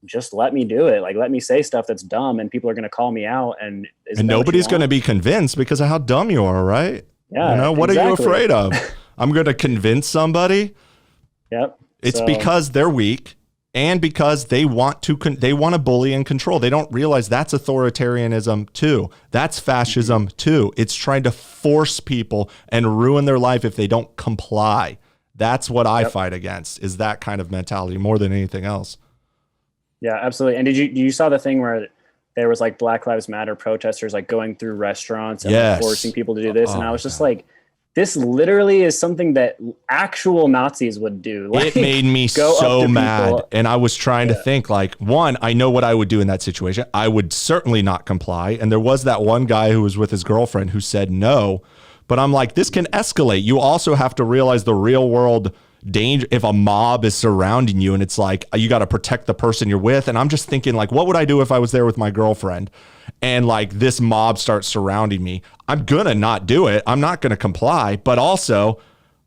B: just let me do it. Like, let me say stuff that's dumb and people are going to call me out. And
A: nobody's going to be convinced because of how dumb you are, right?
B: Yeah.
A: You know, what exactly. Are you afraid of? I'm going to convince somebody.
B: Yep.
A: It's because they're weak. And because they want to bully and control. They don't realize that's authoritarianism too. That's fascism too. It's trying to force people and ruin their life if they don't comply. That's what I fight against, is that kind of mentality more than anything else.
B: Yeah, absolutely. And did you saw the thing where there was like Black Lives Matter protesters like going through restaurants and like forcing people to do this? And I was just like, this literally is something that actual Nazis would do.
A: Like, it made me so mad. And I was trying to think like, one, I know what I would do in that situation. I would certainly not comply. And there was that one guy who was with his girlfriend who said no. But I'm like, this can escalate. You also have to realize the real world danger if a mob is surrounding you and it's like, you got to protect the person you're with. And I'm just thinking like, what would I do if I was there with my girlfriend and like this mob starts surrounding me? I'm going to not do it. I'm not going to comply. But also,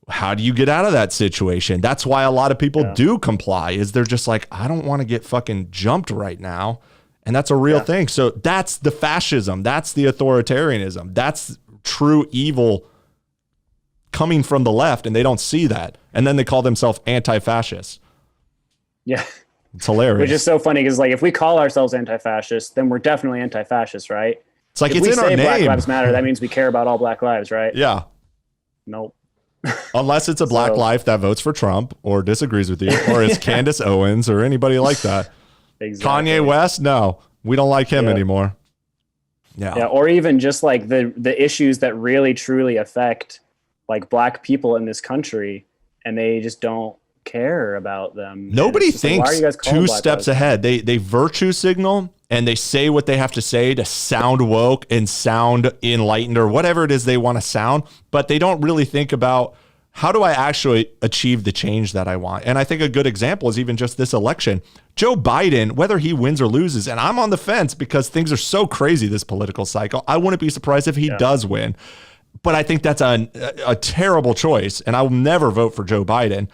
A: how do you get out of that situation? That's why a lot of people do comply, is they're just like, I don't want to get fucking jumped right now. And that's a real thing. So that's the fascism. That's the authoritarianism. That's true evil coming from the left, and they don't see that. And then they call themselves anti-fascists.
B: Yeah.
A: It's hilarious.
B: Which is so funny because like if we call ourselves anti-fascists, then we're definitely anti-fascists, right?
A: It's like,
B: if
A: it's in our name.
B: Black Lives Matter, that means we care about all black lives, right?
A: Yeah.
B: Nope.
A: Unless it's a black life that votes for Trump or disagrees with you, or it's Candace Owens or anybody like that. Exactly. Kanye West, no, we don't like him anymore.
B: Yeah. Or even just like the issues that really truly affect like black people in this country, and they just don't care about them.
A: Nobody thinks like, two steps ahead. They virtue signal and they say what they have to say to sound woke and sound enlightened or whatever it is they want to sound, but they don't really think about, how do I actually achieve the change that I want? And I think a good example is even just this election. Joe Biden, whether he wins or loses, and I'm on the fence because things are so crazy this political cycle, I wouldn't be surprised if he does win. But I think that's a terrible choice, and I will never vote for Joe Biden.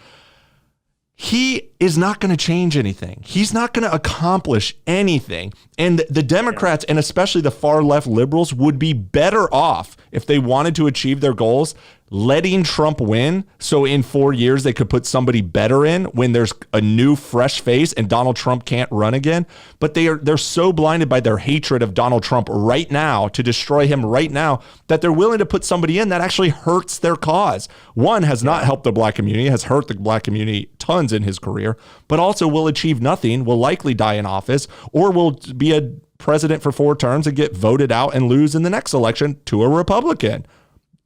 A: He is not going to change anything. He's not going to accomplish anything. And the Democrats, and especially the far left liberals, would be better off if they wanted to achieve their goals, letting Trump win. So in 4 years, they could put somebody better in when there's a new fresh face and Donald Trump can't run again. But they're so blinded by their hatred of Donald Trump right now, to destroy him right now, that they're willing to put somebody in that actually hurts their cause. One has not helped the black community, has hurt the black community tons in his career, but also will achieve nothing, will likely die in office, or will be a president for 4 terms and get voted out and lose in the next election to a Republican.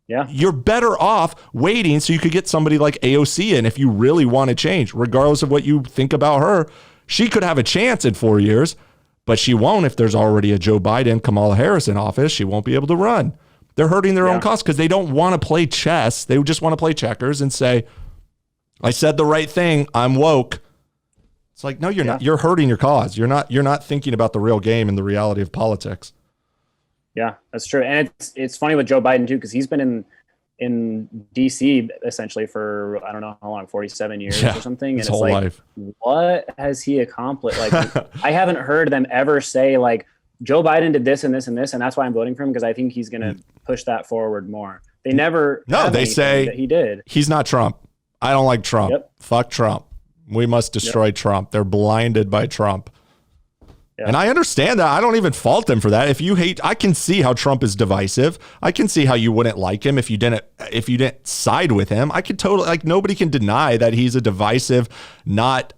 B: Yeah.
A: You're better off waiting so you could get somebody like AOC in if you really want to change, regardless of what you think about her. She could have a chance in 4 years, but she won't if there's already a Joe Biden, Kamala Harris in office. She won't be able to run. They're hurting their own cause because they don't want to play chess. They just want to play checkers and say, I said the right thing, I'm woke. It's like, no, you're not. You're hurting your cause. You're not thinking about the real game and the reality of politics.
B: Yeah, that's true. And it's funny with Joe Biden too, because he's been in DC essentially for, I don't know how long, 47 years or something. And
A: his
B: it's
A: whole
B: like,
A: life.
B: What has he accomplished? Like, I haven't heard them ever say like, Joe Biden did this and this and this, and that's why I'm voting for him, because I think he's going to push that forward more. They never.
A: No, they say
B: that he did.
A: He's not Trump. I don't like Trump. Fuck Trump. We must destroy Trump. They're blinded by Trump. And I understand that. I don't even fault them for that. If you hate, I can see how Trump is divisive. I can see how you wouldn't like him if you didn't side with him. I could totally, like, nobody can deny that he's a divisive, not,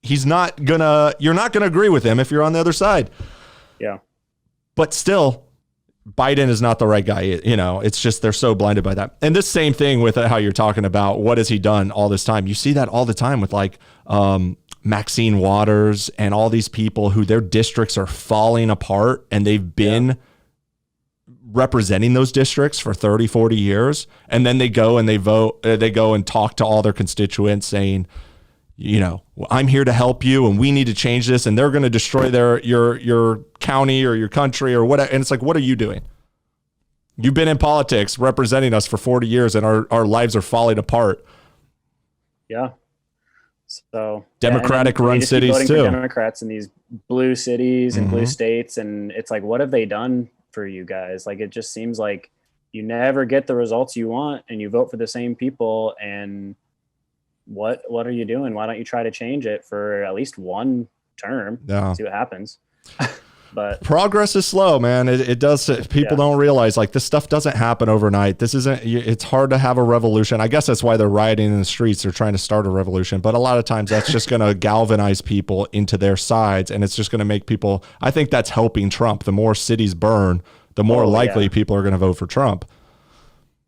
A: he's not gonna, you're not gonna agree with him if you're on the other side.
B: Yeah.
A: But still, Biden is not the right guy. It's just they're so blinded by that. And this same thing with how you're talking about what has he done all this time. You see that all the time with like Maxine Waters and all these people who their districts are falling apart and they've been representing those districts for 30, 40 years. And then they go and they vote, they go and talk to all their constituents saying, I'm here to help you and we need to change this. And they're going to destroy your county or your country or whatever. And it's like, what are you doing? You've been in politics representing us for 40 years and our lives are falling apart.
B: Yeah. So
A: Democratic run cities too.
B: Democrats in these blue cities and blue states. And it's like, what have they done for you guys? Like, it just seems like you never get the results you want and you vote for the same people. And what are you doing? Why don't you try to change it for at least one term?
A: Yeah.
B: See what happens. But
A: progress is slow, man. It does. People don't realize like this stuff doesn't happen overnight. It's hard to have a revolution. I guess that's why they're rioting in the streets. They're trying to start a revolution. But a lot of times that's just going to galvanize people into their sides. And it's just going to make people, I think that's helping Trump. The more cities burn, the more likely people are going to vote for Trump.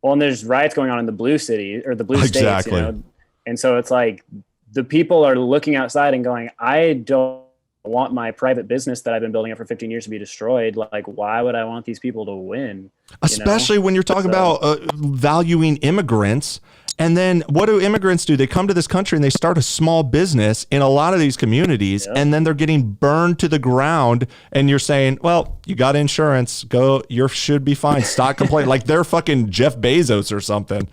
B: Well, and there's riots going on in the blue city or the blue states, And so it's like the people are looking outside and going, I don't want my private business that I've been building up for 15 years to be destroyed. Like, why would I want these people to win?
A: Especially when you're talking about valuing immigrants. And then what do immigrants do? They come to this country and they start a small business in a lot of these communities, and then they're getting burned to the ground. And you're saying, well, you got insurance. Go, you should be fine. Stop complaining. Like they're fucking Jeff Bezos or something.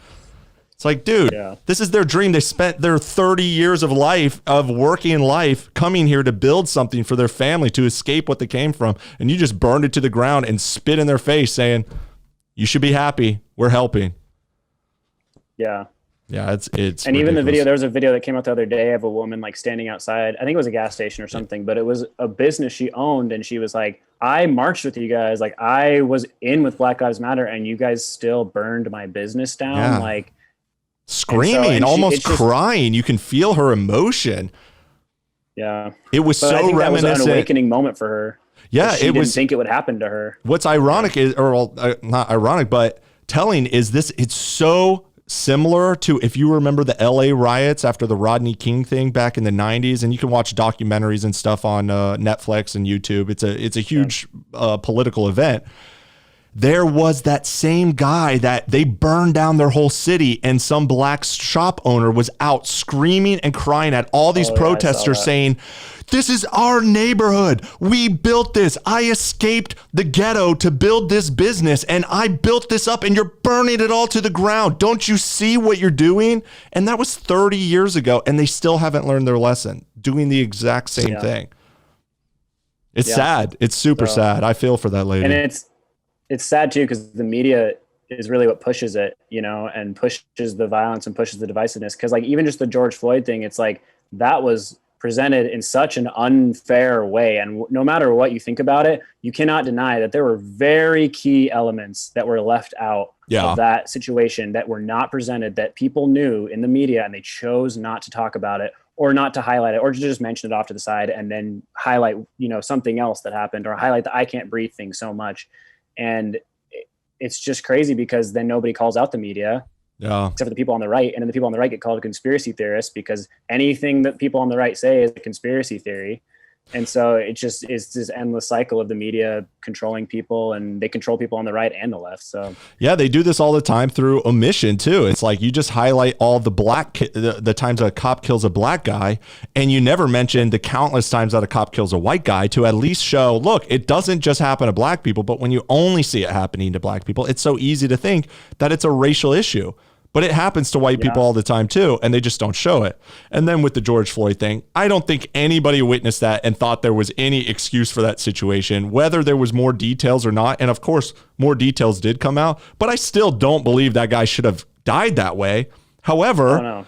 A: It's like, dude, this is their dream. They spent their 30 years of working life coming here to build something for their family to escape what they came from. And you just burned it to the ground and spit in their face saying, you should be happy. We're helping.
B: Yeah.
A: Yeah. It's and
B: ridiculous.
A: Even
B: the video, there was a video that came out the other day of a woman like standing outside. I think it was a gas station or something, but it was a business she owned. And she was like, I marched with you guys. Like I was in with Black Lives Matter and you guys still burned my business down.
A: Yeah.
B: Like,
A: screaming, almost crying. You can feel her emotion.
B: Yeah.
A: It was
B: but
A: so
B: I think
A: reminiscent.
B: That was an awakening moment for her.
A: Yeah.
B: She didn't think it would happen to her.
A: What's ironic is, or not ironic, but telling is this, it's so similar to, if you remember the LA riots after the Rodney King thing back in the 90s, and you can watch documentaries and stuff on Netflix and YouTube. It's a huge political event. There was that same guy that they burned down their whole city, and some black shop owner was out screaming and crying at all these protesters saying, this is our neighborhood. We built this. I escaped the ghetto to build this business, and I built this up, and you're burning it all to the ground. Don't you see what you're doing? And that was 30 years ago, and they still haven't learned their lesson, doing the exact same thing. It's sad. It's super sad. I feel for that lady.
B: And it's sad too, because the media is really what pushes it, and pushes the violence and pushes the divisiveness. Because like even just the George Floyd thing, it's like that was presented in such an unfair way. And no matter what you think about it, you cannot deny that there were very key elements that were left out of that situation that were not presented, that people knew in the media and they chose not to talk about it or not to highlight it or to just mention it off to the side and then highlight, something else that happened or highlight the I can't breathe thing so much. And it's just crazy because then nobody calls out the media except for the people on the right. And then the people on the right get called conspiracy theorists because anything that people on the right say is a conspiracy theory. And so it just is this endless cycle of the media controlling people, and they control people on the right and the left. So
A: yeah, they do this all the time through omission too. It's like you just highlight all the the times a cop kills a black guy, and you never mention the countless times that a cop kills a white guy to at least show, look, it doesn't just happen to black people. But when you only see it happening to black people, it's so easy to think that it's a racial issue. But it happens to white people all the time too, and they just don't show it. And then with the George Floyd thing, I don't think anybody witnessed that and thought there was any excuse for that situation, whether there was more details or not. And of course, more details did come out, but I still don't believe that guy should have died that way. However,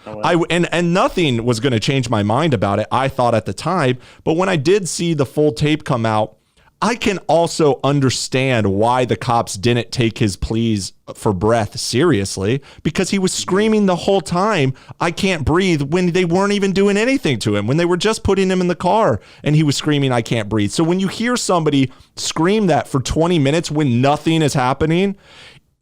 A: and nothing was going to change my mind about it, I thought at the time. But when I did see the full tape come out, I can also understand why the cops didn't take his pleas for breath seriously, because he was screaming the whole time, "I can't breathe," when they weren't even doing anything to him, when they were just putting him in the car and he was screaming, "I can't breathe." So when you hear somebody scream that for 20 minutes when nothing is happening,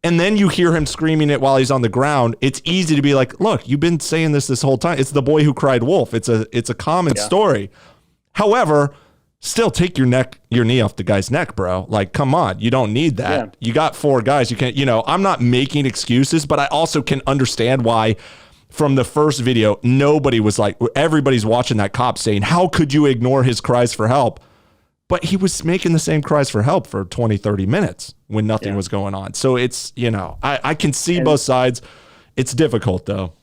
A: and then you hear him screaming it while he's on the ground, it's easy to be like, look, you've been saying this whole time. It's the boy who cried wolf. It's a common story. However, still take your knee off the guy's neck, bro. Like, come on. You don't need that. Yeah. You got 4 guys. You can't, I'm not making excuses, but I also can understand why from the first video, nobody was like, everybody's watching that cop saying, how could you ignore his cries for help? But he was making the same cries for help for 20, 30 minutes when nothing was going on. So it's, I can see both sides. It's difficult though.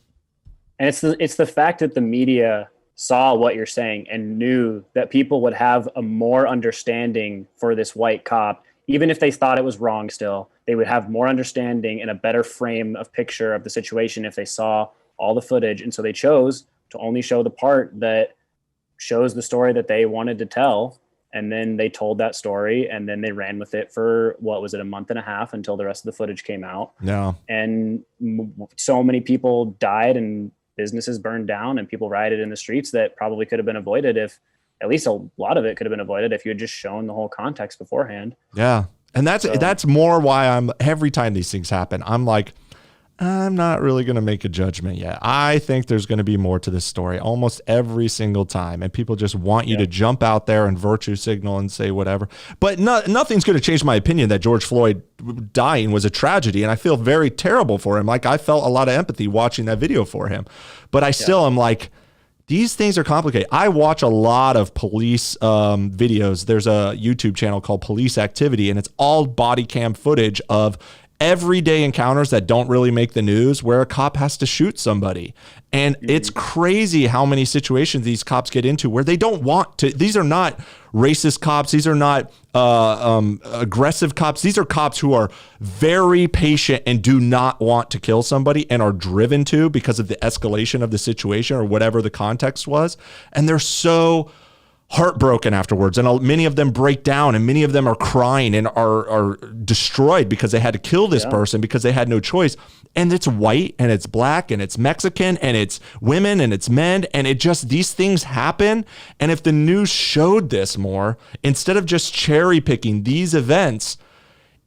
B: And it's the fact that the media saw what you're saying and knew that people would have a more understanding for this white cop, even if they thought it was wrong still, they would have more understanding and a better frame of picture of the situation if they saw all the footage. And so they chose to only show the part that shows the story that they wanted to tell. And then they told that story, and then they ran with it for, a month and a half until the rest of the footage came out.
A: Yeah.
B: And so many people died and businesses burned down and people rioted in the streets that probably could have been avoided if, at least a lot of it could have been avoided if you had just shown the whole context beforehand.
A: Yeah. And that's more why every time these things happen, I'm like, I'm not really going to make a judgment yet. I think there's going to be more to this story almost every single time. And people just want you to jump out there and virtue signal and say whatever. But nothing's going to change my opinion that George Floyd dying was a tragedy. And I feel very terrible for him. Like, I felt a lot of empathy watching that video for him. But I still am like, these things are complicated. I watch a lot of police videos. There's a YouTube channel called Police Activity, and it's all body cam footage of everyday encounters that don't really make the news where a cop has to shoot somebody. And it's crazy how many situations these cops get into where they don't want to. These are not racist cops. These are not aggressive cops. These are cops who are very patient and do not want to kill somebody and are driven to because of the escalation of the situation or whatever the context was. And they're so heartbroken afterwards, and many of them break down, and many of them are crying and are destroyed because they had to kill this person because they had no choice. And it's white and it's black and it's Mexican and it's women and it's men, and these things happen. And if the news showed this more, instead of just cherry picking these events,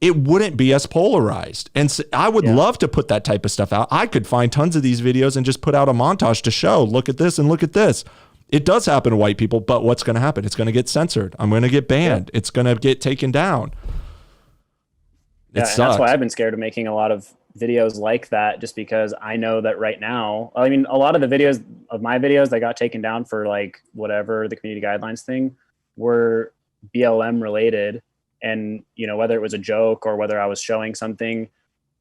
A: it wouldn't be as polarized. And so I would love to put that type of stuff out. I could find tons of these videos and just put out a montage to show, look at this and look at this. It does happen to white people, but what's going to happen? It's going to get censored. I'm going to get banned. It's going to get taken down.
B: And that's why I've been scared of making a lot of videos like that, just because I know that right now, I mean, a lot of the videos of my videos that got taken down for like whatever the community guidelines thing were BLM related. And, whether it was a joke or whether I was showing something,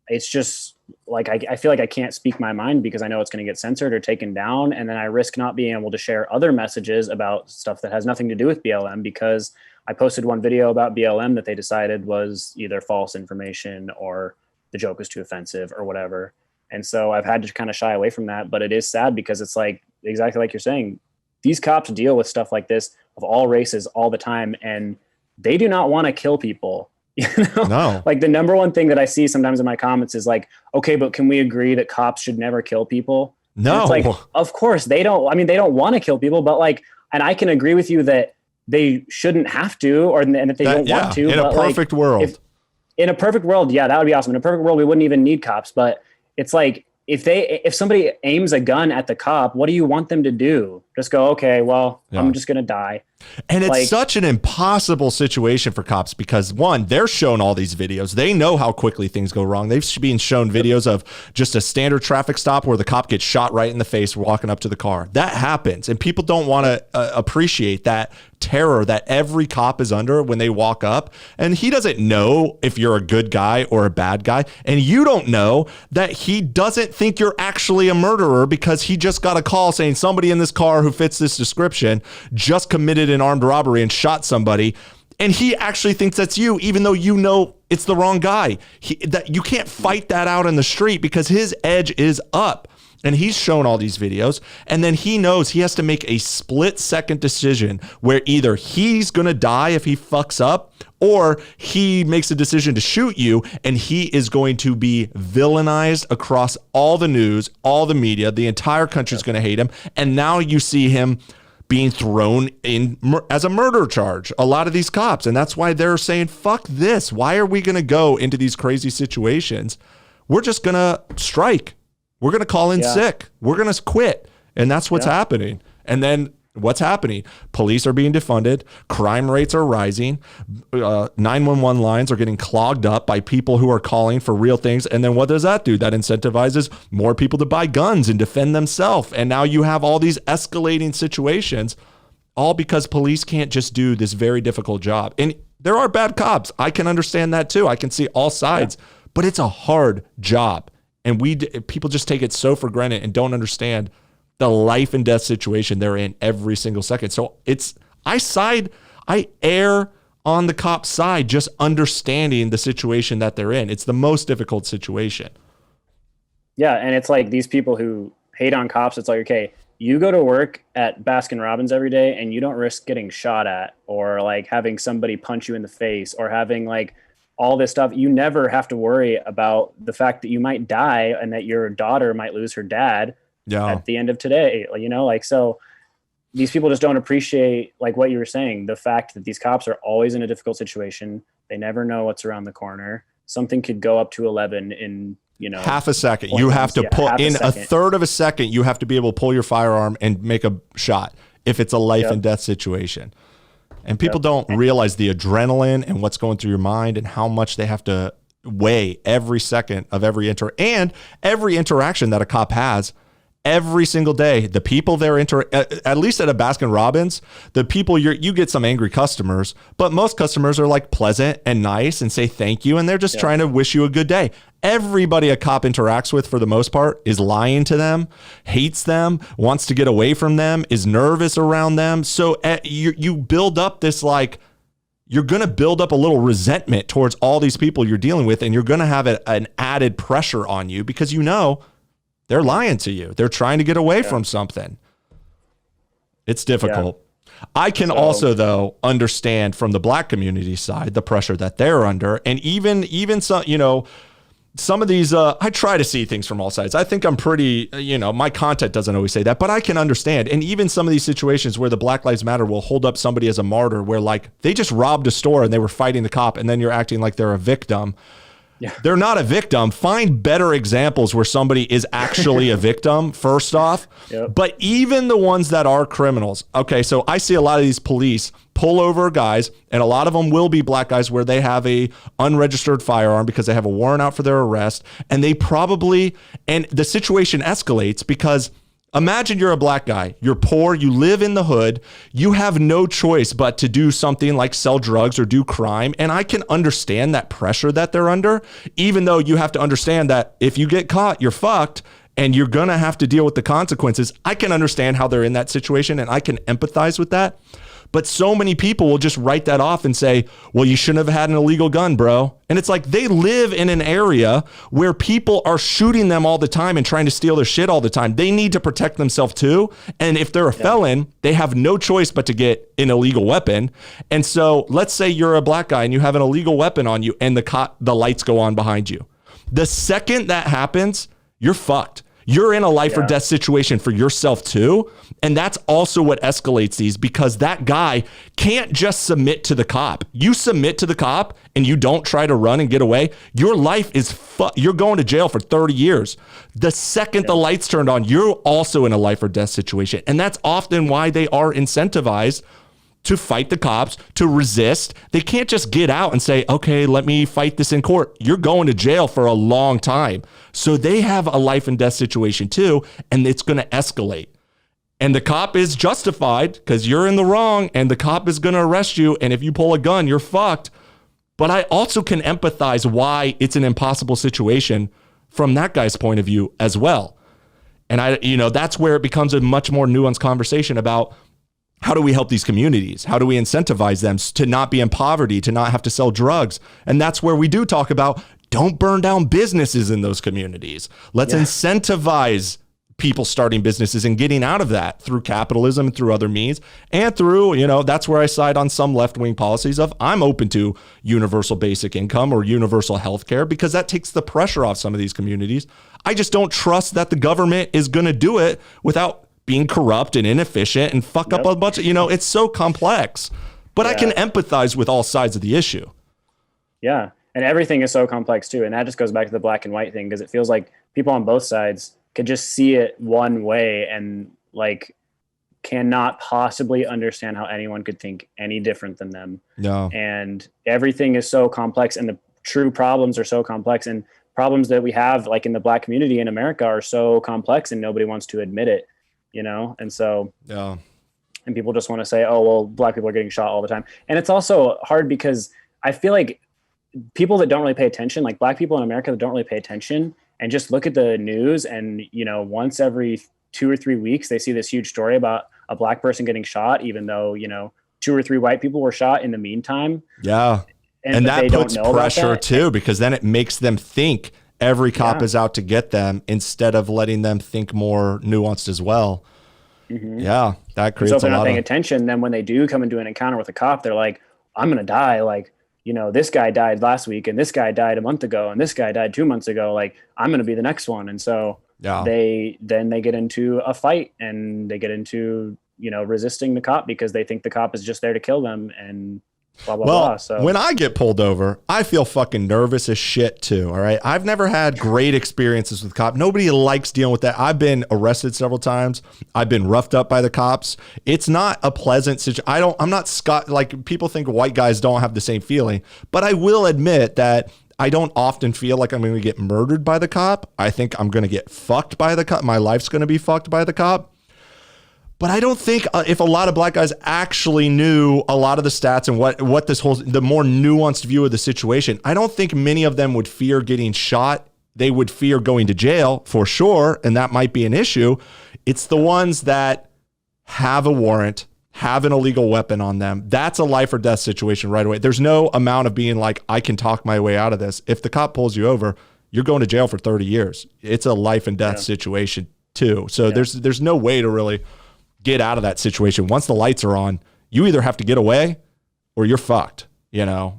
B: it's just like, I feel like I can't speak my mind because I know it's going to get censored or taken down. And then I risk not being able to share other messages about stuff that has nothing to do with BLM because I posted one video about BLM that they decided was either false information or the joke was too offensive or whatever. And so I've had to kind of shy away from that, but it is sad because it's like, exactly like you're saying, these cops deal with stuff like this of all races all the time. And they do not want to kill people.
A: No.
B: Like the number one thing that I see sometimes in my comments is like, okay, but can we agree that cops should never kill people?
A: No.
B: It's like, of course they don't want to kill people, but like, and I can agree with you that they shouldn't have to, and that they don't want to.
A: In a perfect world.
B: In a perfect world, that would be awesome. In a perfect world, we wouldn't even need cops, but it's like, if somebody aims a gun at the cop, what do you want them to do? Just go, okay, well, I'm just going to die.
A: And it's such an impossible situation for cops because, one, they're shown all these videos. They know how quickly things go wrong. They've been shown videos of just a standard traffic stop where the cop gets shot right in the face walking up to the car. That happens. And people don't want to appreciate that terror that every cop is under when they walk up. And he doesn't know if you're a good guy or a bad guy. And you don't know that he doesn't think you're actually a murderer because he just got a call saying somebody in this car who fits this description just committed an armed robbery and shot somebody. And he actually thinks that's you, even though you know it's the wrong guy. That you can't fight that out in the street because his edge is up. And he's shown all these videos. And then he knows he has to make a split-second decision where either he's going to die if he fucks up, or he makes a decision to shoot you, and he is going to be villainized across all the news, all the media. The entire country's going to hate him. And now you see him being thrown in as a murder charge, a lot of these cops. And that's why they're saying, fuck this. Why are we going to go into these crazy situations? We're just going to strike. We're going to call in sick. We're going to quit. And that's what's happening. And then what's happening? Police are being defunded. Crime rates are rising. 911 lines are getting clogged up by people who are calling for real things. And then what does that do? That incentivizes more people to buy guns and defend themselves. And now you have all these escalating situations, all because police can't just do this very difficult job. And there are bad cops. I can understand that too. I can see all sides, but it's a hard job. And people just take it so for granted and don't understand the life and death situation they're in every single second. So I err on the cop's side, just understanding the situation that they're in. It's the most difficult situation.
B: Yeah. And it's like these people who hate on cops, it's like, okay, you go to work at Baskin Robbins every day and you don't risk getting shot at, or like having somebody punch you in the face, or having like all this stuff. You never have to worry about the fact that you might die and that your daughter might lose her dad at the end of today, you know, like, so these people just don't appreciate, like what you were saying, the fact that these cops are always in a difficult situation. They never know what's around the corner. Something could go up to 11 in, you know,
A: half a second. You have to pull in a third of a second. You have to be able to pull your firearm and make a shot if it's a life and death situation. And people don't realize the adrenaline and what's going through your mind and how much they have to weigh every second of every every interaction that a cop has every single day. The people there at least at a Baskin Robbins, the people you get some angry customers, but most customers are like pleasant and nice and say thank you, and they're just trying to wish you a good day. Everybody a cop interacts with, for the most part, is lying to them, hates them, wants to get away from them, is nervous around them. So you build up this, like, you're going to build up a little resentment towards all these people you're dealing with, and you're going to have an added pressure on you because you know they're lying to you. They're trying to get away from something. It's difficult. Yeah. I can also, though, understand from the Black community side the pressure that they're under, and even some, you know, some of these, I try to see things from all sides. I think I'm pretty, you know, my content doesn't always say that, but I can understand. And even some of these situations where the Black Lives Matter will hold up somebody as a martyr, where like they just robbed a store and they were fighting the cop, and then you're acting like they're a victim. Yeah. They're not a victim. Find better examples where somebody is actually a victim, first off. Yep. But even the ones that are criminals. Okay, so I see a lot of these police pull over guys, and a lot of them will be Black guys where they have a unregistered firearm because they have a warrant out for their arrest. And they probably, and the situation escalates because imagine you're a Black guy, you're poor, you live in the hood, you have no choice but to do something like sell drugs or do crime. And I can understand that pressure that they're under, even though you have to understand that if you get caught, you're fucked and you're going to have to deal with the consequences. I can understand how they're in that situation and I can empathize with that. But so many people will just write that off and say, well, you shouldn't have had an illegal gun, bro. And it's like they live in an area where people are shooting them all the time and trying to steal their shit all the time. They need to protect themselves too. And if they're a felon, they have no choice but to get an illegal weapon. And so let's say you're a Black guy and you have an illegal weapon on you and the lights go on behind you. The second that happens, you're fucked. You're in a life or death situation for yourself too. And that's also what escalates these, because that guy can't just submit to the cop. You submit to the cop and you don't try to run and get away, your life is you're going to jail for 30 years. The second the lights turned on, you're also in a life or death situation. And that's often why they are incentivized to fight the cops, to resist. They can't just get out and say, okay, let me fight this in court. You're going to jail for a long time. So they have a life and death situation too, and it's going to escalate. And the cop is justified because you're in the wrong, and the cop is going to arrest you. And if you pull a gun, you're fucked. But I also can empathize why it's an impossible situation from that guy's point of view as well. And that's where it becomes a much more nuanced conversation about, how do we help these communities? How do we incentivize them to not be in poverty, to not have to sell drugs? And that's where we do talk about, don't burn down businesses in those communities. Let's incentivize people starting businesses and getting out of that through capitalism, through other means, and through, that's where I side on some left-wing policies of I'm open to universal basic income or universal health care because that takes the pressure off some of these communities. I just don't trust that the government is going to do it without being corrupt and inefficient and fuck up a bunch of, it's so complex. But I can empathize with all sides of the issue.
B: Yeah. And everything is so complex too. And that just goes back to the black and white thing because it feels like people on both sides could just see it one way and like cannot possibly understand how anyone could think any different than them.
A: No.
B: And everything is so complex and the true problems are so complex and problems that we have like in the black community in America are so complex and nobody wants to admit it, And so, and people just want to say, oh, well, black people are getting shot all the time. And it's also hard because I feel like people that don't really pay attention, like black people in America that don't really pay attention and just look at the news and, once every 2 or 3 weeks, they see this huge story about a black person getting shot, even though, 2 or 3 white people were shot in the meantime.
A: Yeah. And that puts pressure too, because then it makes them think every cop is out to get them instead of letting them think more nuanced as well.
B: Mm-hmm.
A: Yeah. That creates
B: so if they're not paying attention, then when they do come into an encounter with a cop, they're like, I'm going to die. Like, this guy died last week and this guy died a month ago and this guy died 2 months ago. Like, I'm going to be the next one. And so they get into a fight and they get into, resisting the cop because they think the cop is just there to kill them and blah, blah, blah. So
A: when I get pulled over, I feel fucking nervous as shit too. All right. I've never had great experiences with cop. Nobody likes dealing with that. I've been arrested several times. I've been roughed up by the cops. It's not a pleasant situation. I'm not like people think white guys don't have the same feeling, but I will admit that I don't often feel like I'm going to get murdered by the cop. I think I'm going to get fucked by the cop. My life's going to be fucked by the cop. But I don't think if a lot of black guys actually knew a lot of the stats and what the more nuanced view of the situation, I don't think many of them would fear getting shot. They would fear going to jail for sure. And that might be an issue. It's the ones that have a warrant, have an illegal weapon on them. That's a life or death situation right away. There's no amount of being like, I can talk my way out of this. If the cop pulls you over, you're going to jail for 30 years. It's a life and death situation too. So there's no way to really get out of that situation. Once the lights are on, you either have to get away or you're fucked,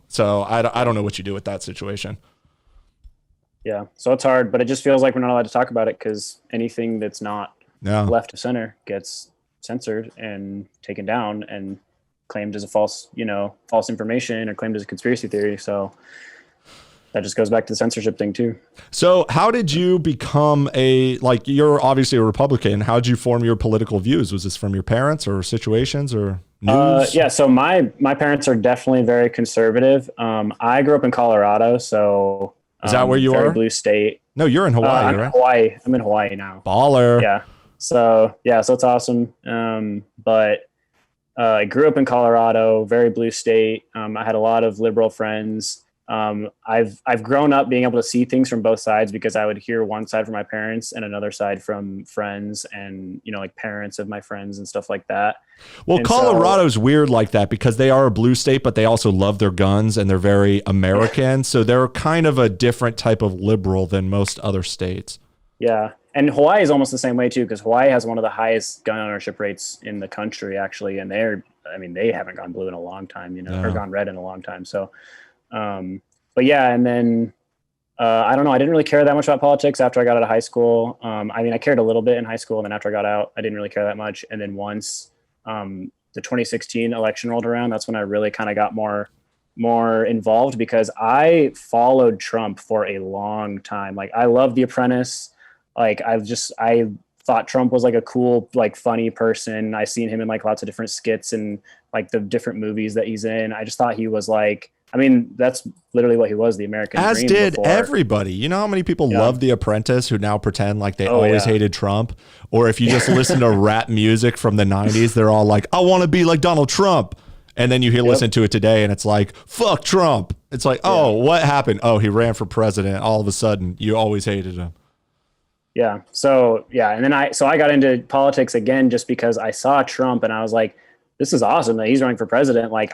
A: So I don't know what you do with that situation.
B: Yeah. So it's hard, but it just feels like we're not allowed to talk about it because anything that's not left of center gets censored and taken down and claimed as a false information or claimed as a conspiracy theory. So that just goes back to the censorship thing too. So
A: how did you become you're obviously a Republican. How did you form your political views? Was this from your parents or situations or news?
B: So my parents are definitely very conservative. I grew up in Colorado. So
A: is that where you are?
B: Blue state.
A: No, you're in Hawaii,
B: I'm
A: right?
B: I'm in Hawaii now.
A: Baller.
B: Yeah. So it's awesome. But I grew up in Colorado, very blue state. I had a lot of liberal friends. I've grown up being able to see things from both sides because I would hear one side from my parents and another side from friends and, like parents of my friends and stuff like that.
A: Well, Colorado's weird like that because they are a blue state, but they also love their guns and they're very American. So they're kind of a different type of liberal than most other states. Yeah. And Hawaii is almost the same way too, because Hawaii has one of the highest gun ownership rates in the country actually. And they haven't gone blue in a long time, or gone red in a long time. So, but yeah, and then, I don't know. I didn't really care that much about politics after I got out of high school. I cared a little bit in high school, and then after I got out, I didn't really care that much. And then once, the 2016 election rolled around, that's when I really kind of got more involved because I followed Trump for a long time. Like I love The Apprentice. Like I thought Trump was like a cool, like funny person. I seen him in like lots of different skits and like the different movies that he's in. I just thought he was like, that's literally what he was, the American dream. As did before. Everybody. You know how many people love The Apprentice who now pretend like they always hated Trump? Or if you just listen to rap music from the 90s, they're all like, I want to be like Donald Trump. And then you listen to it today and it's like, fuck Trump. It's like, oh, what happened? Oh, he ran for president. All of a sudden, you always hated him. Yeah. So, and then I got into politics again just because I saw Trump and I was like, this is awesome that he's running for president. Like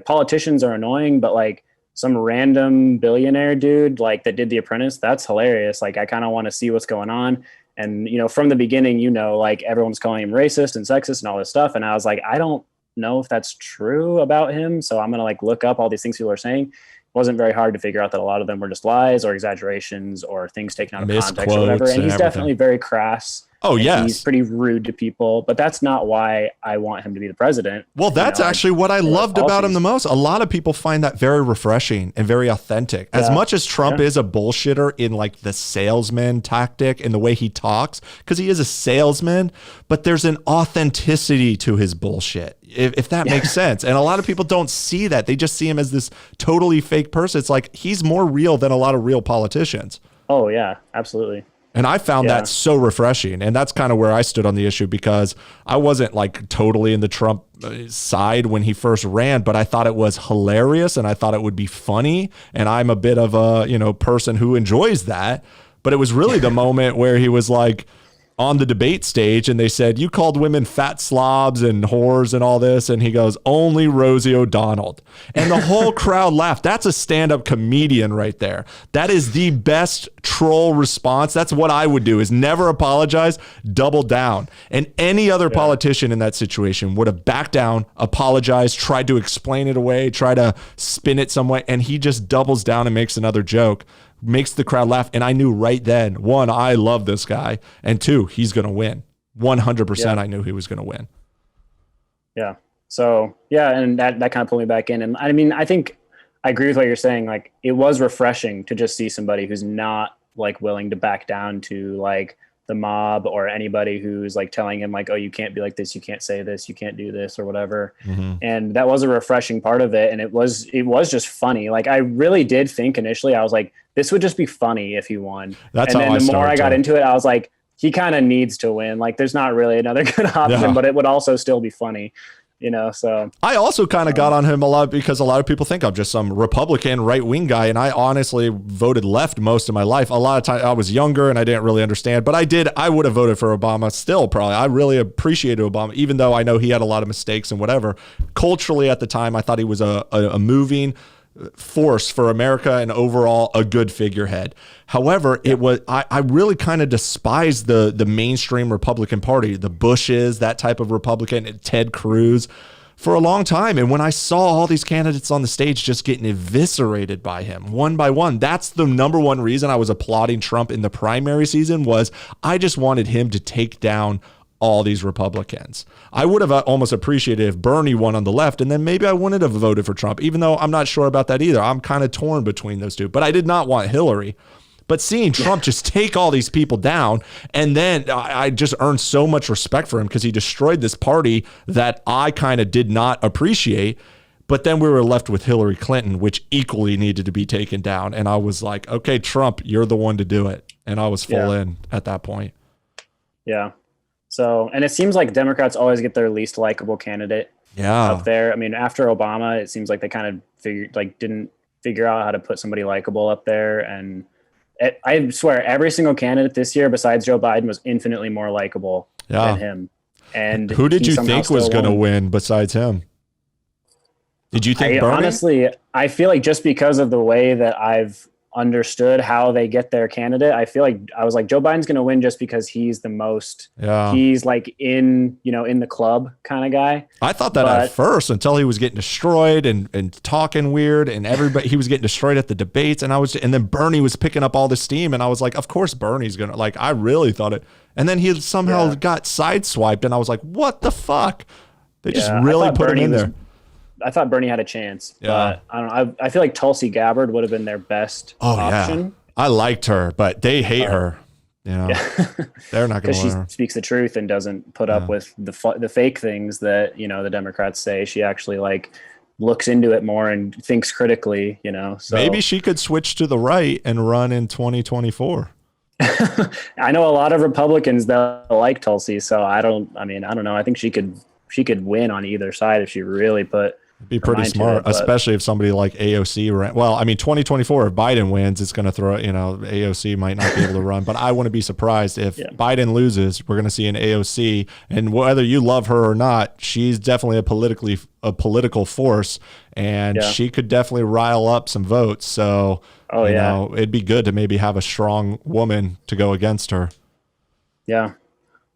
A: politicians are annoying, but like some random billionaire dude like that did The Apprentice, that's hilarious. Like I kind of want to see what's going on.
B: And, from the beginning, like everyone's calling him racist and sexist and all this stuff. And I was like, I don't know if that's true about him. So I'm going to like look up all these things people are saying. It wasn't very hard to figure out that a lot of them were just lies or exaggerations or things taken out of context or whatever. And he's definitely very crass.
A: Oh, yes.
B: He's pretty rude to people, but that's not why I want him to be the president.
A: Well, that's actually what I loved about him the most. A lot of people find that very refreshing and very authentic. As much as Trump is a bullshitter in like the salesman tactic and the way he talks, because he is a salesman, but there's an authenticity to his bullshit, if that makes sense. And a lot of people don't see that. They just see him as this totally fake person. It's like he's more real than a lot of real politicians.
B: Oh, yeah, absolutely.
A: And I found that so refreshing. And that's kind of where I stood on the issue, because I wasn't like totally in the Trump side when he first ran, but I thought it was hilarious and I thought it would be funny. And I'm a bit of a, person who enjoys that. But it was really the moment where he was like on the debate stage and they said, you called women fat slobs and whores and all this. And he goes, only Rosie O'Donnell. And the whole crowd laughed. That's a stand-up comedian right there. That is the best troll response. That's what I would do, is never apologize, double down. And any other politician in that situation would have backed down, apologized, tried to explain it away, try to spin it some way. And he just doubles down and makes another joke, makes the crowd laugh. And I knew right then, one, I love this guy. And two, he's going to win. 100% I knew he was going to win.
B: Yeah. So, and that kind of pulled me back in. And I mean, I think I agree with what you're saying. Like, it was refreshing to just see somebody who's not like willing to back down to like the mob or anybody who's like telling him like, oh, you can't be like this, you can't say this, you can't do this or whatever. And that was a refreshing part of it. And it was just funny. Like, I really did think initially, I was like, this would just be funny if he won.
A: That's
B: and
A: how
B: then the more I got
A: too.
B: into it, I was like, he kind of needs to win. Like, there's not really another good option, but it would also still be funny. So
A: I also kind of got on him a lot because a lot of people think I'm just some Republican right-wing guy. And I honestly voted left most of my life. A lot of times I was younger and I didn't really understand, but I would have voted for Obama still probably. I really appreciated Obama, even though I know he had a lot of mistakes and whatever. Culturally at the time, I thought he was a moving force for America and overall a good figurehead. However, it was I really kind of despised the mainstream Republican Party, the Bushes, that type of Republican, Ted Cruz, for a long time. And when I saw all these candidates on the stage just getting eviscerated by him one by one, that's the number one reason I was applauding Trump in the primary season, was I just wanted him to take down all these Republicans. I would have almost appreciated if Bernie won on the left, and then maybe I wouldn't have voted for Trump, even though I'm not sure about that either. I'm kind of torn between those two, but I did not want Hillary. But seeing Trump just take all these people down, and then I just earned so much respect for him because he destroyed this party that I kind of did not appreciate. But then we were left with Hillary Clinton, which equally needed to be taken down. And I was like, okay, Trump, you're the one to do it. And I was full in at that point.
B: Yeah. So, and it seems like Democrats always get their least likable candidate up there. I mean, after Obama, it seems like they kind of didn't figure out how to put somebody likable up there. And I swear every single candidate this year besides Joe Biden was infinitely more likable than him. And
A: who did you think was going to win besides him? Did you think Bernie? Honestly,
B: I feel like just because of the way that I've understood how they get their candidate, I feel like I was like, Joe Biden's going to win just because he's the most, he's like in the club kind of guy.
A: I thought that at first, until he was getting destroyed and talking weird, and everybody, he was getting destroyed at the debates. And then Bernie was picking up all the steam, and I was like, of course Bernie's going to, like, I really thought it. And then he somehow got sideswiped, and I was like, what the fuck? They just really put him in there.
B: I thought Bernie had a chance, but I don't know. I feel like Tulsi Gabbard would have been their best option.
A: Yeah. I liked her, but they hate her. They're not going to
B: because she speaks the truth and doesn't put up with the fake things that the Democrats say. She actually looks into it more and thinks critically. So
A: maybe she could switch to the right and run in 2024.
B: I know a lot of Republicans that like Tulsi, so I don't know. I think she could win on either side if she really put.
A: Be pretty smart, especially if somebody like AOC ran. Well, I mean, 2024, if Biden wins, it's going to throw, AOC might not be able to run, but I wouldn't be surprised if Biden loses. We're going to see an AOC, and whether you love her or not, she's definitely a political force, and she could definitely rile up some votes. So, it'd be good to maybe have a strong woman to go against her.
B: Yeah.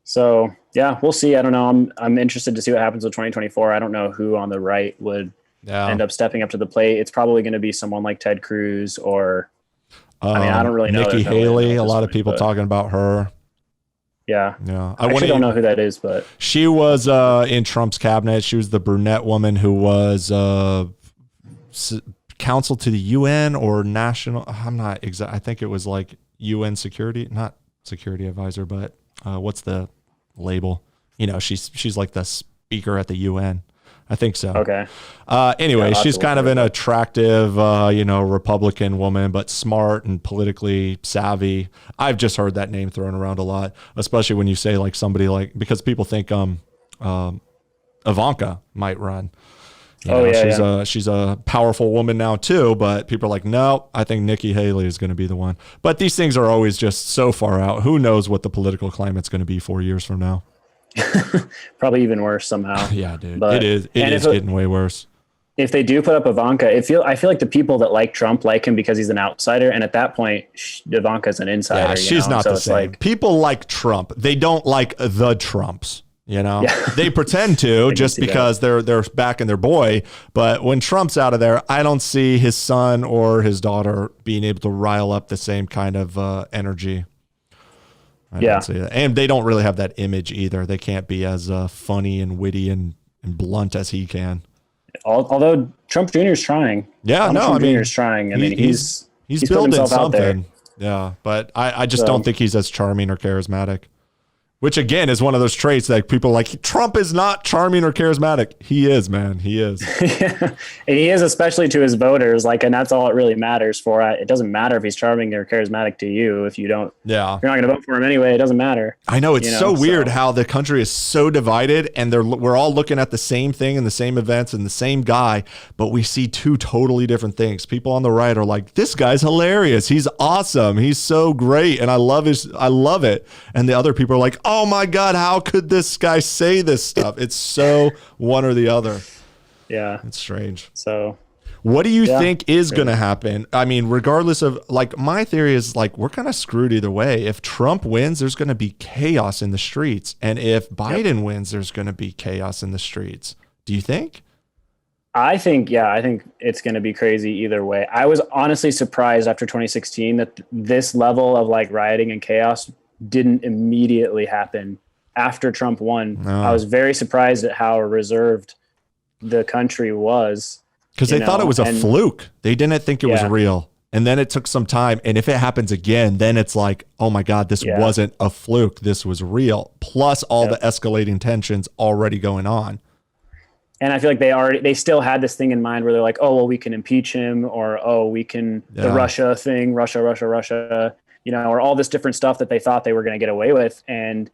B: So yeah, we'll see. I don't know. I'm interested to see what happens with 2024. I don't know who on the right would
A: Yeah.
B: end up stepping up to the plate. It's probably going to be someone like Ted Cruz or, I mean, I don't really know.
A: Nikki
B: There's no way to know
A: Haley,
B: at
A: a
B: this
A: lot of
B: point,
A: people
B: but
A: talking about her.
B: yeah.
A: Yeah.
B: I actually don't know who that is, but
A: She was in Trump's cabinet. She was the brunette woman who was counsel to the UN or national. I'm not exact. I think it was like UN security, not security advisor, but what's the label? You know, she's like the speaker at the UN. I think so.
B: okay.
A: Anyway,
B: Yeah, I'll
A: she's
B: have to
A: kind of
B: look
A: an
B: it up.
A: attractive, Republican woman, but smart and politically savvy. I've just heard that name thrown around a lot, especially when you say like somebody like, because people think Ivanka might run. She's a powerful woman now too, but people are like, no, I think Nikki Haley is going to be the one. But these things are always just so far out. Who knows what the political climate's going to be 4 years from now?
B: Probably even worse somehow.
A: Yeah, dude,
B: But-
A: it is
B: and
A: getting way worse.
B: If they do put up Ivanka, I feel like the people that like Trump like him because he's an outsider, and at that point, Ivanka's an insider.
A: Yeah,
B: you
A: she's
B: know?
A: not
B: So
A: the
B: it's
A: same.
B: like,
A: People like Trump. They don't like the Trumps. You know,
B: Yeah.
A: they pretend to just
B: see that.
A: because they're backing their boy. But when Trump's out of there, I don't see his son or his daughter being able to rile up the same kind of energy. I
B: Yeah.
A: don't see that. And they don't really have that image either. They can't be as funny and witty and blunt as he can.
B: although Trump Jr. is trying.
A: Yeah,
B: Trump
A: no, I
B: Jr.
A: mean,
B: is trying. I mean,
A: he's
B: put
A: building
B: himself out there.
A: something. Yeah, but I just
B: So-
A: don't think he's as charming or charismatic. Which again is one of those traits that people are like, Trump is not charming or charismatic. He is, man. He is.
B: And he is, especially to his voters. Like, and that's all it really matters for. It doesn't matter if he's charming or charismatic to you. If you don't,
A: Yeah.
B: if you're not going to vote for him anyway, it doesn't matter.
A: I know it's
B: You know,
A: so weird
B: so-
A: how the country is so divided and we're all looking at the same thing and the same events and the same guy, but we see two totally different things. People on the right are like, this guy's hilarious. He's awesome. He's so great. And I love it. And the other people are like, oh my God, how could this guy say this stuff? It's so one or the other.
B: Yeah.
A: It's strange.
B: So
A: What do you
B: Yeah.
A: think is going to happen? I mean, regardless of like, my theory is like, we're kind of screwed either way. If Trump wins, there's going to be chaos in the streets. And if Biden wins, there's going to be chaos in the streets. Do you think?
B: I think it's going to be crazy either way. I was honestly surprised after 2016 that this level of like rioting and chaos didn't immediately happen after Trump won.
A: No.
B: I was very surprised at how reserved the country was.
A: Because
B: You
A: they thought
B: know,
A: it was a
B: and-
A: fluke. They didn't think it was
B: Yeah.
A: real. And then it took some time. And if it happens again, then it's like, oh my God, this
B: Yeah.
A: wasn't a fluke. This was real. Plus all
B: Yep.
A: the escalating tensions already going on.
B: And I feel like they still had this thing in mind where they're like, oh, well, we can impeach him, or, oh, we can, the
A: Yeah.
B: Russia thing, Russia, you know, or all this different stuff that they thought they were going to get away with. And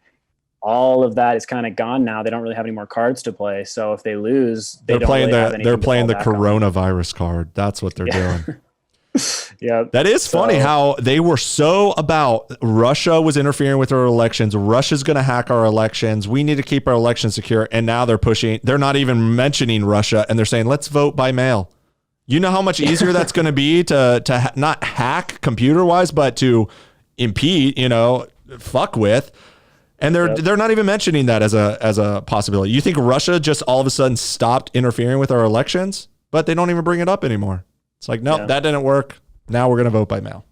B: all of that is kind of gone now. They don't really have any more cards to play. So if they lose, they
A: They're
B: don't
A: playing
B: really have
A: the
B: anything
A: they're
B: to
A: playing
B: fall
A: the
B: back on.
A: coronavirus card. That's what they're doing.
B: Yeah.
A: That is funny
B: So-
A: how they were so about Russia was interfering with our elections. Russia's going to hack our elections. We need to keep our elections secure. And now they're not even mentioning Russia and they're saying, let's vote by mail. You know how much easier that's going to be to not hack computer wise, but to impede, fuck with. And they're not even mentioning that as a possibility. You think Russia just all of a sudden stopped interfering with our elections, but they don't even bring it up anymore. It's like, nope,
B: Yeah.
A: that didn't work. Now we're going to vote by mail.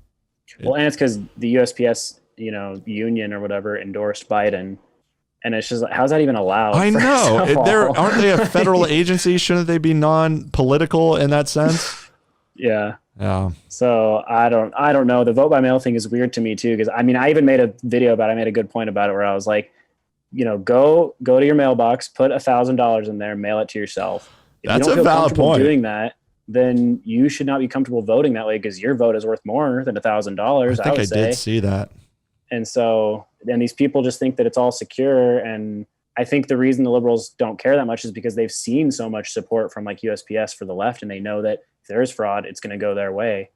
B: Well, and it's because the USPS, union or whatever endorsed Biden. And it's just like, how's that even allowed?
A: I
B: first
A: know.
B: of all?
A: Aren't they a federal agency? Shouldn't they be non-political in that sense?
B: Yeah.
A: Yeah.
B: So I don't know. The vote by mail thing is weird to me too, because I mean, I even made a video about it. I made a good point about it where I was like, go to your mailbox, put $1,000 in there, mail it to yourself. If
A: That's
B: you
A: a
B: don't feel
A: valid
B: comfortable
A: point.
B: doing that, then you should not be comfortable voting that way because your vote is worth more than $1,000.
A: I think I
B: would say.
A: did see that.
B: And so, and these people just think that it's all secure. And I think the reason the liberals don't care that much is because they've seen so much support from like USPS for the left, and they know that if there is fraud, it's going to go their way.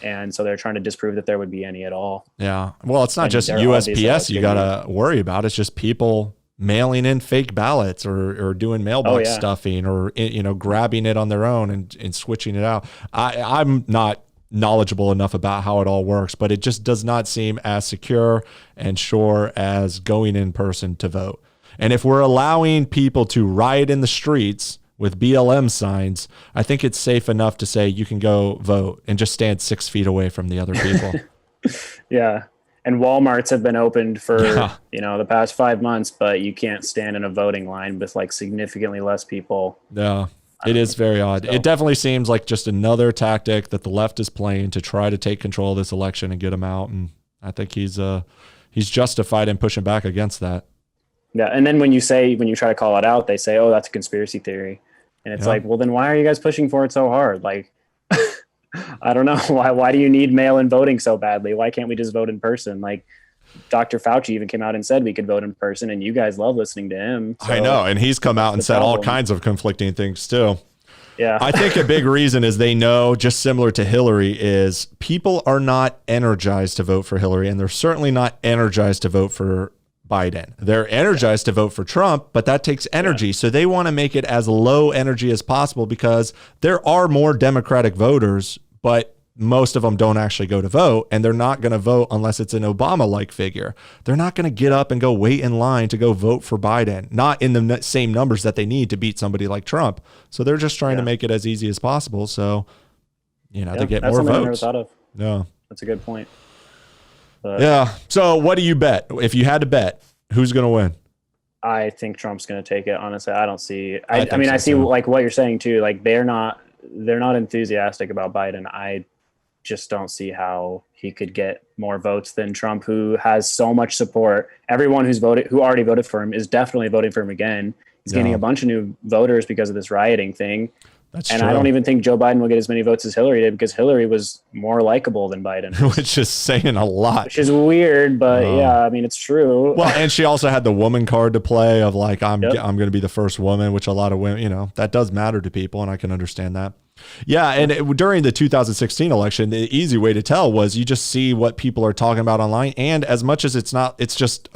B: And so they're trying to disprove that there would be any at all.
A: Yeah. Well, it's not
B: And
A: just
B: they're obviously
A: USPS you
B: like
A: got to worry about. It's just people mailing in fake ballots or doing mailbox
B: yeah.
A: stuffing or, grabbing it on their own and switching it out. I'm not knowledgeable enough about how it all works, but it just does not seem as secure and sure as going in person to vote. And if we're allowing people to riot in the streets with BLM signs, I think it's safe enough to say you can go vote and just stand 6 feet away from the other people.
B: Yeah. And Walmarts have been opened for, the past 5 months, but you can't stand in a voting line with like significantly less people.
A: Yeah. It is very odd. So. It definitely seems like just another tactic that the left is playing to try to take control of this election and get him out. And I think he's justified in pushing back against that.
B: Yeah. And then when you try to call it out, they say, oh, that's a conspiracy theory. And it's like, well, then why are you guys pushing for it so hard? Like, I don't know. Why do you need mail-in voting so badly? Why can't we just vote in person? Like, Dr. Fauci even came out and said we could vote in person, and you guys love listening to him. So
A: I know, and he's come out and said all kinds of conflicting things too.
B: Yeah.
A: I think a big reason is they know, just similar to Hillary, is people are not energized to vote for Hillary, and they're certainly not energized to vote for Biden. They're energized to vote for Trump, but that takes energy. So they want to make it as low energy as possible because there are more Democratic voters, but most of them don't actually go to vote, and they're not going to vote unless it's an Obama-like figure. They're not going to get up and go wait in line to go vote for Biden, not in the same numbers that they need to beat somebody like Trump. So they're just trying to make it as easy as possible. So, they get more votes. I never
B: thought of.
A: Yeah.
B: That's a good point.
A: But, yeah. So what do you bet? If you had to bet, who's going to win?
B: I think Trump's going to take it. Honestly, I don't see. I see like what you're saying too. Like they're not enthusiastic about Biden. I just don't see how he could get more votes than Trump, who has so much support. Everyone who already voted for him is definitely voting for him again. He's gaining a bunch of new voters because of this rioting thing. That's true. I don't even think Joe Biden will get as many votes as Hillary did because Hillary was more likable than Biden.
A: Which is saying a lot.
B: Which is weird, but it's true.
A: Well, and she also had the woman card to play of like, I'm going to be the first woman, which a lot of women, that does matter to people, and I can understand that. Yeah, and during the 2016 election, the easy way to tell was you just see what people are talking about online, and as much as it's just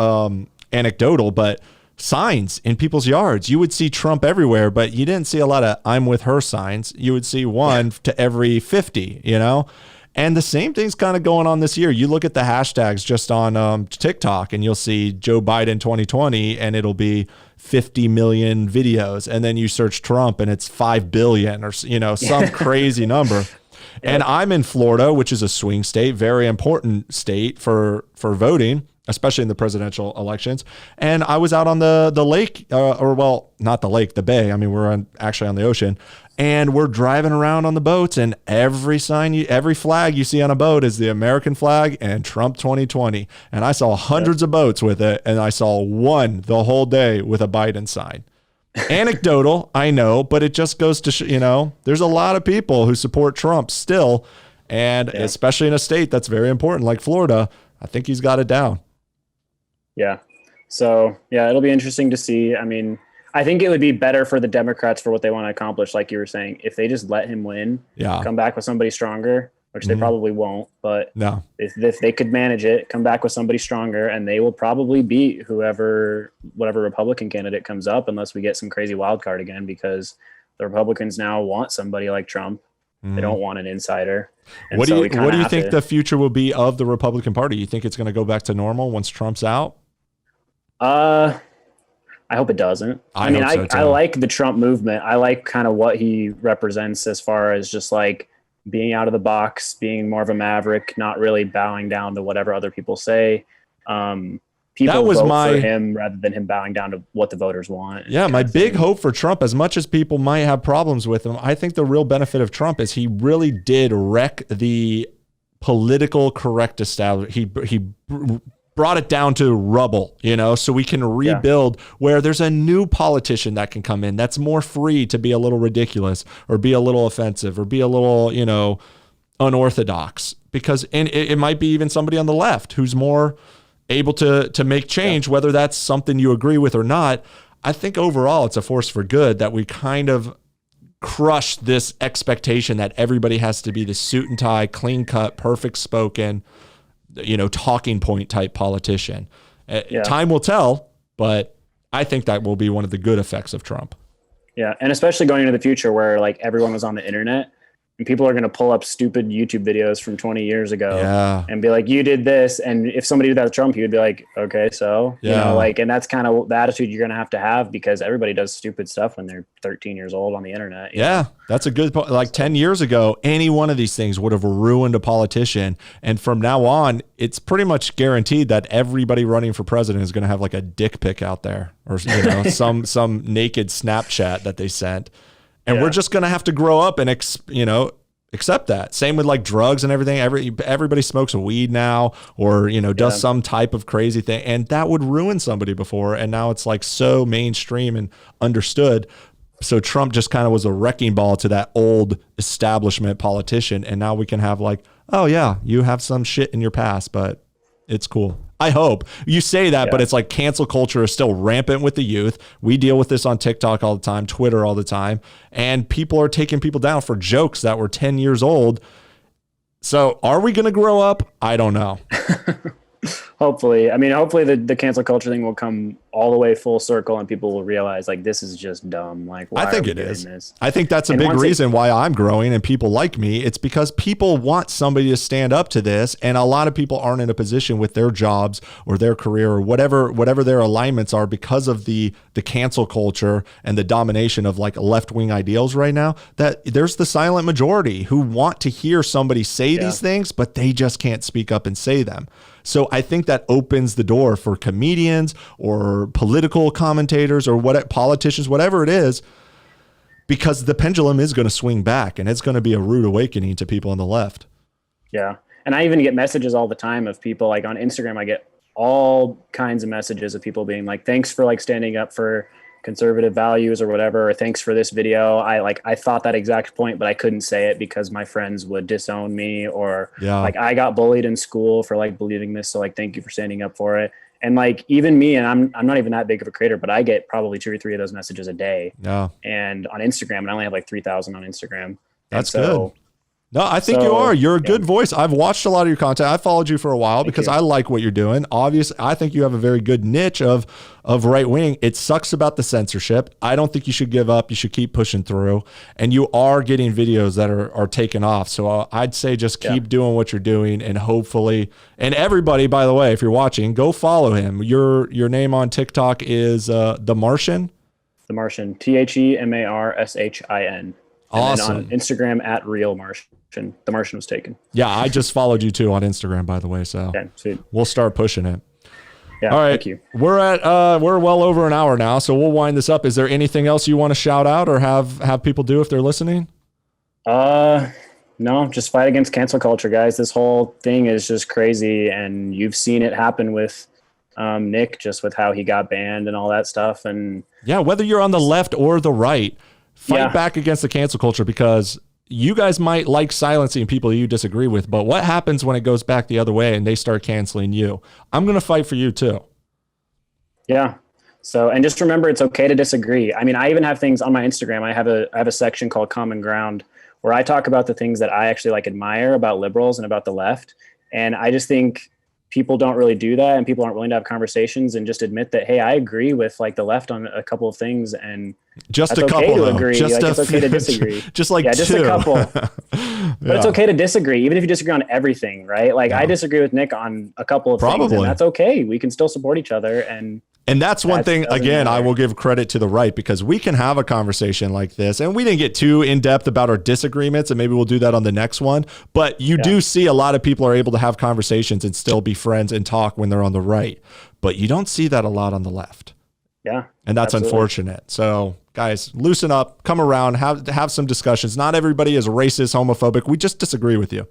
A: anecdotal, but signs in people's yards. You would see Trump everywhere, but you didn't see a lot of "I'm with her" signs. You would see one to every 50, And the same thing's kind of going on this year. You look at the hashtags just on TikTok, and you'll see Joe Biden 2020, and it'll be 50 million videos. And then you search Trump, and it's 5 billion or some crazy number. And I'm in Florida, which is a swing state, very important state for voting, especially in the presidential elections. And I was out on the lake, not the lake, the bay. I mean, we're actually on the ocean. And we're driving around on the boats, and every flag you see on a boat is the American flag and Trump 2020. And I saw hundreds of boats with it, and I saw one the whole day with a Biden sign. Anecdotal, I know, but it just goes to, there's a lot of people who support Trump still. And especially in a state that's very important like Florida, I think he's got it down.
B: Yeah. So, it'll be interesting to see. I mean, I think it would be better for the Democrats for what they want to accomplish, like you were saying, if they just let him win, come back with somebody stronger, which they probably won't. But if they could manage it, come back with somebody stronger, and they will probably beat whatever Republican candidate comes up, unless we get some crazy wild card again, because the Republicans now want somebody like Trump. They don't want an insider. And
A: what do you think the future will be of the Republican Party? You think it's going to go back to normal once Trump's out?
B: I hope it doesn't. I like the Trump movement. I like kind of what he represents as far as just like being out of the box, being more of a maverick, not really bowing down to whatever other people say. People vote for him rather than him bowing down to what the voters want.
A: Yeah, my big hope for Trump, as much as people might have problems with him, I think the real benefit of Trump is he really did wreck the political correct establishment. He brought it down to rubble, so we can rebuild where there's a new politician that can come in that's more free to be a little ridiculous or be a little offensive or be a little, unorthodox, because it might be even somebody on the left who's more able to make change, whether that's something you agree with or not. I think overall it's a force for good that we kind of crush this expectation that everybody has to be the suit and tie, clean cut, perfect spoken, talking point type politician. Time will tell, but I think that will be one of the good effects of Trump.
B: Yeah. And especially going into the future where like everyone was on the internet, and people are going to pull up stupid YouTube videos from 20 years ago
A: Yeah.
B: and be like, you did this. And if somebody did that to Trump, he would be like, okay, so, you
A: Yeah.
B: know, like, and that's kind of the attitude you're going to have because everybody does stupid stuff when they're 13 years old on the internet. you know?
A: Yeah, that's a good point. Like 10 years ago, any one of these things would have ruined a politician. And from now on, it's pretty much guaranteed that everybody running for president is going to have like a dick pic out there or, you know, some naked Snapchat that they sent. And we're just going to have to grow up and, accept that. Same with like drugs and everything. Everybody smokes weed now or, you know, does some type of crazy thing. And that would ruin somebody before. And now it's like so mainstream and understood. So Trump just kind of was a wrecking ball to that old establishment politician. And now we can have like, oh yeah, you have some shit in your past, but it's cool. I hope you say that, but it's like cancel culture is still rampant with the youth. We deal with this on TikTok all the time, Twitter all the time, and people are taking people down for jokes that were 10 years old. So are we going to grow up? I don't know.
B: Hopefully. I mean, hopefully the cancel culture thing will come all the way full circle and people will realize like, this is just dumb. Like, why
A: I think
B: are we
A: it
B: doing
A: is.
B: this?
A: I think that's a
B: And
A: big
B: once
A: reason why I'm growing and people like me. It's because people want somebody to stand up to this. And a lot of people aren't in a position with their jobs or their career or whatever their alignments are because of the cancel culture and the domination of like left-wing ideals right now, that there's the silent majority who want to hear somebody say these things, but they just can't speak up and say them. So I think that opens the door for comedians or political commentators or politicians, whatever it is, because the pendulum is going to swing back and it's going to be a rude awakening to people on the left.
B: Yeah. And I even get messages all the time of people like on Instagram. I get all kinds of messages of people being like, thanks for like standing up for conservative values or whatever, or thanks for this video. I thought that exact point, but I couldn't say it because my friends would disown me or like I got bullied in school for like believing this. So like, thank you for standing up for it. And like, even me, and I'm not even that big of a creator, but I get probably 2 or 3 of those messages a day.
A: Yeah.
B: And on Instagram, and I only have like 3,000 on Instagram.
A: That's good. No, I think you are. You're a good voice. I've watched a lot of your content. I followed you for a while because I like what you're doing. Obviously, I think you have a very good niche of right wing. It sucks about the censorship. I don't think you should give up. You should keep pushing through. And you are getting videos that are taking off. So I'd say just keep doing what you're doing and hopefully, and everybody, by the way, if you're watching, go follow him. Your name on TikTok is The Martian. The Martian,
B: TheMartian.
A: Awesome.
B: And then on Instagram at Real Martian. The Martian was taken.
A: Yeah, I just followed you too on Instagram, by the way. So
B: okay, sweet.
A: We'll start pushing it.
B: Yeah,
A: all right.
B: Thank you.
A: We're well over an hour now, so we'll wind this up. Is there anything else you want to shout out or have people do if they're listening?
B: No, just fight against cancel culture, guys. This whole thing is just crazy, and you've seen it happen with Nick, just with how he got banned and all that stuff. And
A: yeah, whether you're on the left or the right, fight back against the cancel culture because you guys might like silencing people you disagree with, but what happens when it goes back the other way and they start canceling you? I'm going to fight for you too.
B: Yeah. So, and just remember, it's okay to disagree. I mean, I even have things on my Instagram. I have a section called Common Ground where I talk about the things that I actually like admire about liberals and about the left. And I just think people don't really do that, and people aren't willing to have conversations and just admit that, hey, I agree with like the left on a couple of things, and
A: just
B: that's
A: a couple
B: to
A: though.
B: agree.
A: Just
B: like, it's okay to disagree.
A: Just like
B: just
A: two.
B: a couple. But it's okay to disagree, even if you disagree on everything, right? Like I disagree with Nick on a couple of things, and that's okay. We can still support each other, and
A: that's one thing, again, I will give credit to the right because we can have a conversation like this. And we didn't get too in depth about our disagreements, and maybe we'll do that on the next one. But you do see a lot of people are able to have conversations and still be friends and talk when they're on the right. But you don't see that a lot on the left.
B: Yeah.
A: And that's unfortunate. So guys, loosen up, come around, have some discussions. Not everybody is racist, homophobic. We just disagree with you.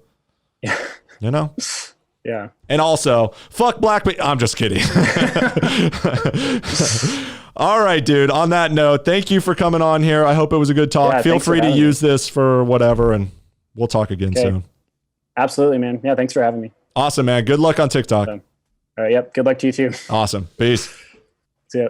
B: Yeah.
A: You know?
B: Yeah.
A: And also, fuck black people. I'm just kidding. All right, dude. On that note, thank you for coming on here. I hope it was a good talk. Feel free to use this for whatever, and we'll talk again soon.
B: Absolutely, man. Yeah, thanks for having me.
A: Awesome, man. Good luck on TikTok.
B: All right. Yep. Good luck to you too.
A: Awesome. Peace.
B: See ya.